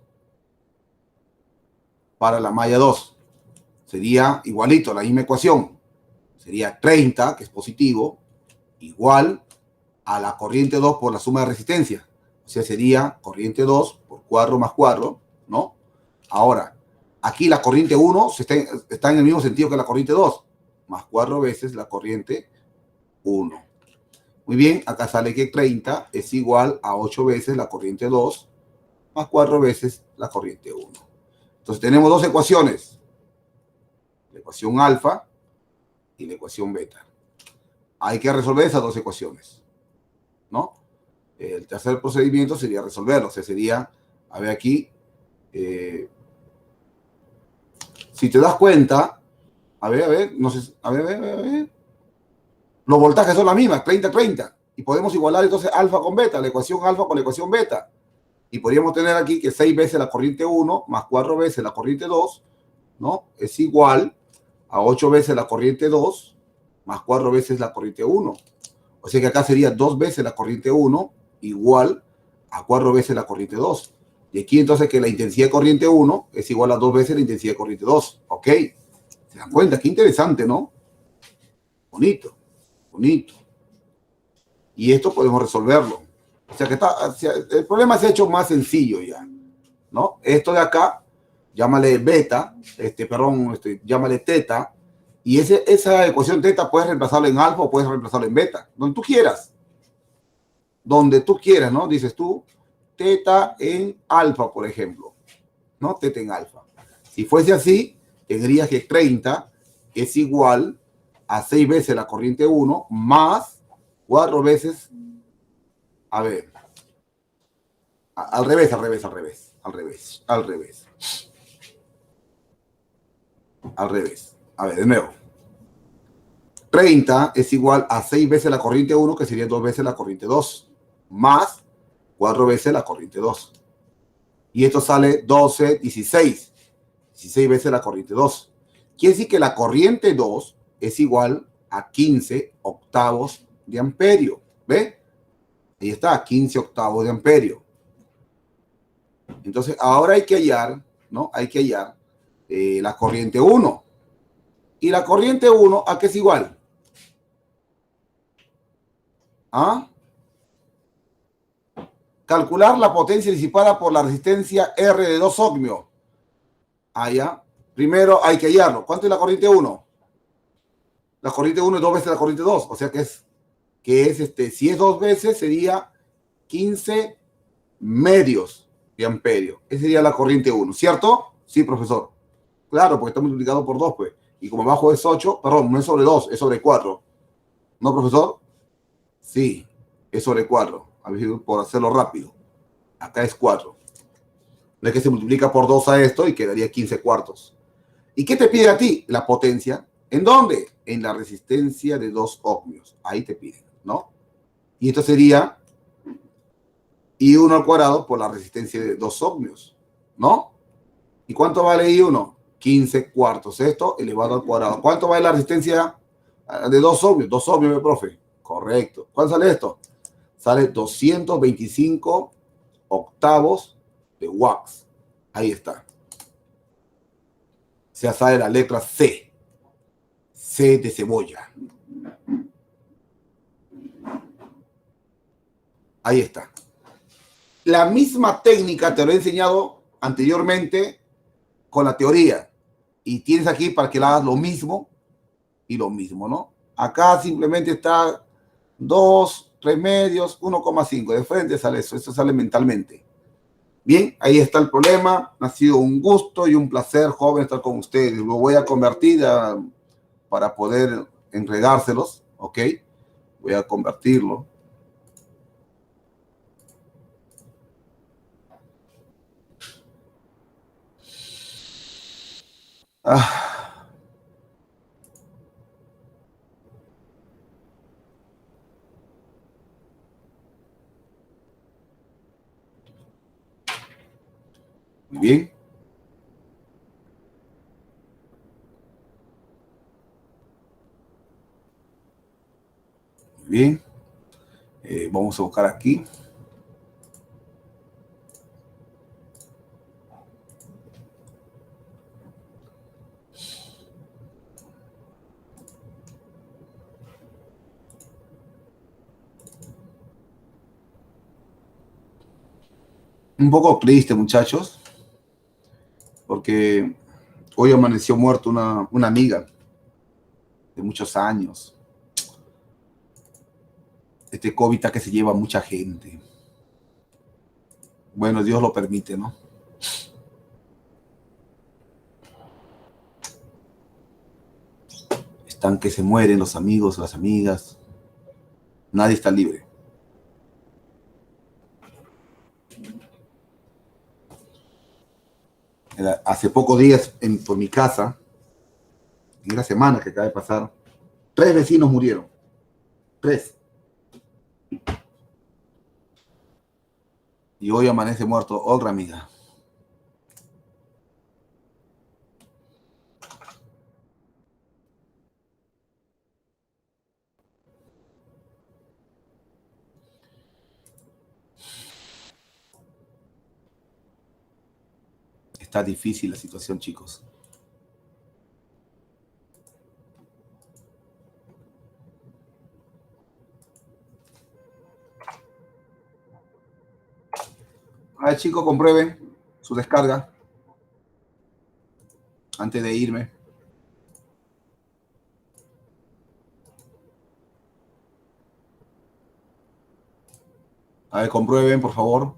Para la malla 2 sería igualito, la misma ecuación. Sería 30, que es positivo, igual a la corriente 2 por la suma de resistencia. O sea, sería corriente 2 por 4 más 4, ¿no? Ahora, aquí la corriente 1 está en el mismo sentido que la corriente 2, más 4 veces la corriente 1. Muy bien, acá sale que 30 es igual a 8 veces la corriente 2, más 4 veces la corriente 1. Entonces tenemos dos ecuaciones, la ecuación alfa y la ecuación beta. Hay que resolver esas dos ecuaciones, ¿no? El tercer procedimiento sería resolverlo, o sea, sería, a ver aquí, si te das cuenta, a ver, no sé, a ver, los voltajes son las mismas, 30-30, y podemos igualar entonces alfa con beta, la ecuación alfa con la ecuación beta, y podríamos tener aquí que 6 veces la corriente 1 más 4 veces la corriente 2, ¿no? Es igual a 8 veces la corriente 2 más 4 veces la corriente 1. O sea que acá sería 2 veces la corriente 1 igual a 4 veces la corriente 2. Y aquí entonces que la intensidad de corriente 1 es igual a 2 veces la intensidad de corriente 2. ¿Ok? ¿Se dan cuenta? Qué interesante, ¿no? Bonito, bonito. Y esto podemos resolverlo. O sea que el problema se ha hecho más sencillo ya, ¿no? Esto de acá, llámale beta, llámale teta, y esa ecuación teta puedes reemplazarla en alfa o puedes reemplazarla en beta, donde tú quieras. Donde tú quieras, ¿no? Dices tú, teta en alfa, por ejemplo, ¿no? Teta en alfa. Si fuese así, tendrías que 30 es igual a 6 veces la corriente 1 más 4 veces, a ver, al revés. A ver, de nuevo. 30 es igual a 6 veces la corriente 1, que sería 2 veces la corriente 2, más 4 veces la corriente 2. Y esto sale 12, 16. 16 veces la corriente 2. Quiere decir que la corriente 2 es igual a 15 octavos de amperio. ¿Ve? Ahí está, 15 octavos de amperio. Entonces, ahora hay que hallar, ¿no? Hay que hallar la corriente 1. ¿Y la corriente 1 a qué es igual? ¿Ah? Calcular la potencia disipada por la resistencia R de 2 ohmios. Allá. Primero hay que hallarlo. ¿Cuánto es la corriente 1? La corriente 1 es 2 veces la corriente 2. O sea que si es 2 veces, sería 15 medios de amperio. Esa sería la corriente 1, ¿cierto? Sí, profesor. Claro, porque está multiplicado por 2, pues. Y como abajo es 8, perdón, no es sobre 2, es sobre 4. ¿No, profesor? Sí, es sobre 4. A ver, por hacerlo rápido. Acá es 4. No es que se multiplica por 2 a esto y quedaría 15 cuartos. ¿Y qué te pide a ti? La potencia. ¿En dónde? En la resistencia de 2 ohmios. Ahí te piden, ¿no? Y esto sería I1 al cuadrado por la resistencia de 2 ohmios, ¿no? ¿Y cuánto vale I1? 15 cuartos. Esto elevado al cuadrado. ¿Cuánto vale la resistencia de 2 ohmios? 2 ohmios, profe. Correcto. ¿Cuánto sale esto? Sale 225 octavos de watts. Ahí está. Se sale la letra C. C de cebolla. Ahí está. La misma técnica te lo he enseñado anteriormente con la teoría. Y tienes aquí para que la hagas lo mismo y lo mismo, ¿no? Acá simplemente está 2, 3 medios, 1,5. De frente sale eso sale mentalmente. Bien, ahí está el problema. Ha sido un gusto y un placer, joven, estar con ustedes. Lo voy a convertir para poder entregárselos, ¿ok? Voy a convertirlo. Ah. Muy bien. Muy bien. Vamos a buscar aquí. Un poco triste, muchachos, porque hoy amaneció muerto una amiga de muchos años. Este COVID está que se lleva a mucha gente. Bueno, Dios lo permite, ¿no? Están que se mueren los amigos, las amigas. Nadie está libre. Hace pocos días, por mi casa, en la semana que acaba de pasar, 3 vecinos murieron. 3. Y hoy amanece muerto otra amiga. Está difícil la situación, chicos. A ver, chicos, comprueben su descarga antes de irme. A ver, comprueben, por favor.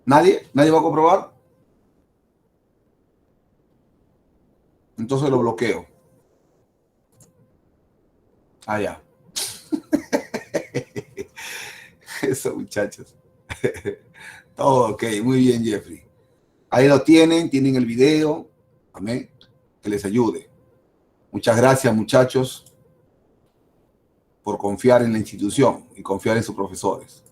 ¿Nadie? ¿Nadie va a comprobar? Entonces lo bloqueo. Ah, ya. Eso, muchachos. Todo ok, muy bien, Jeffrey. Ahí lo tienen el video. Amén. Que les ayude. Muchas gracias, muchachos, por confiar en la institución y confiar en sus profesores.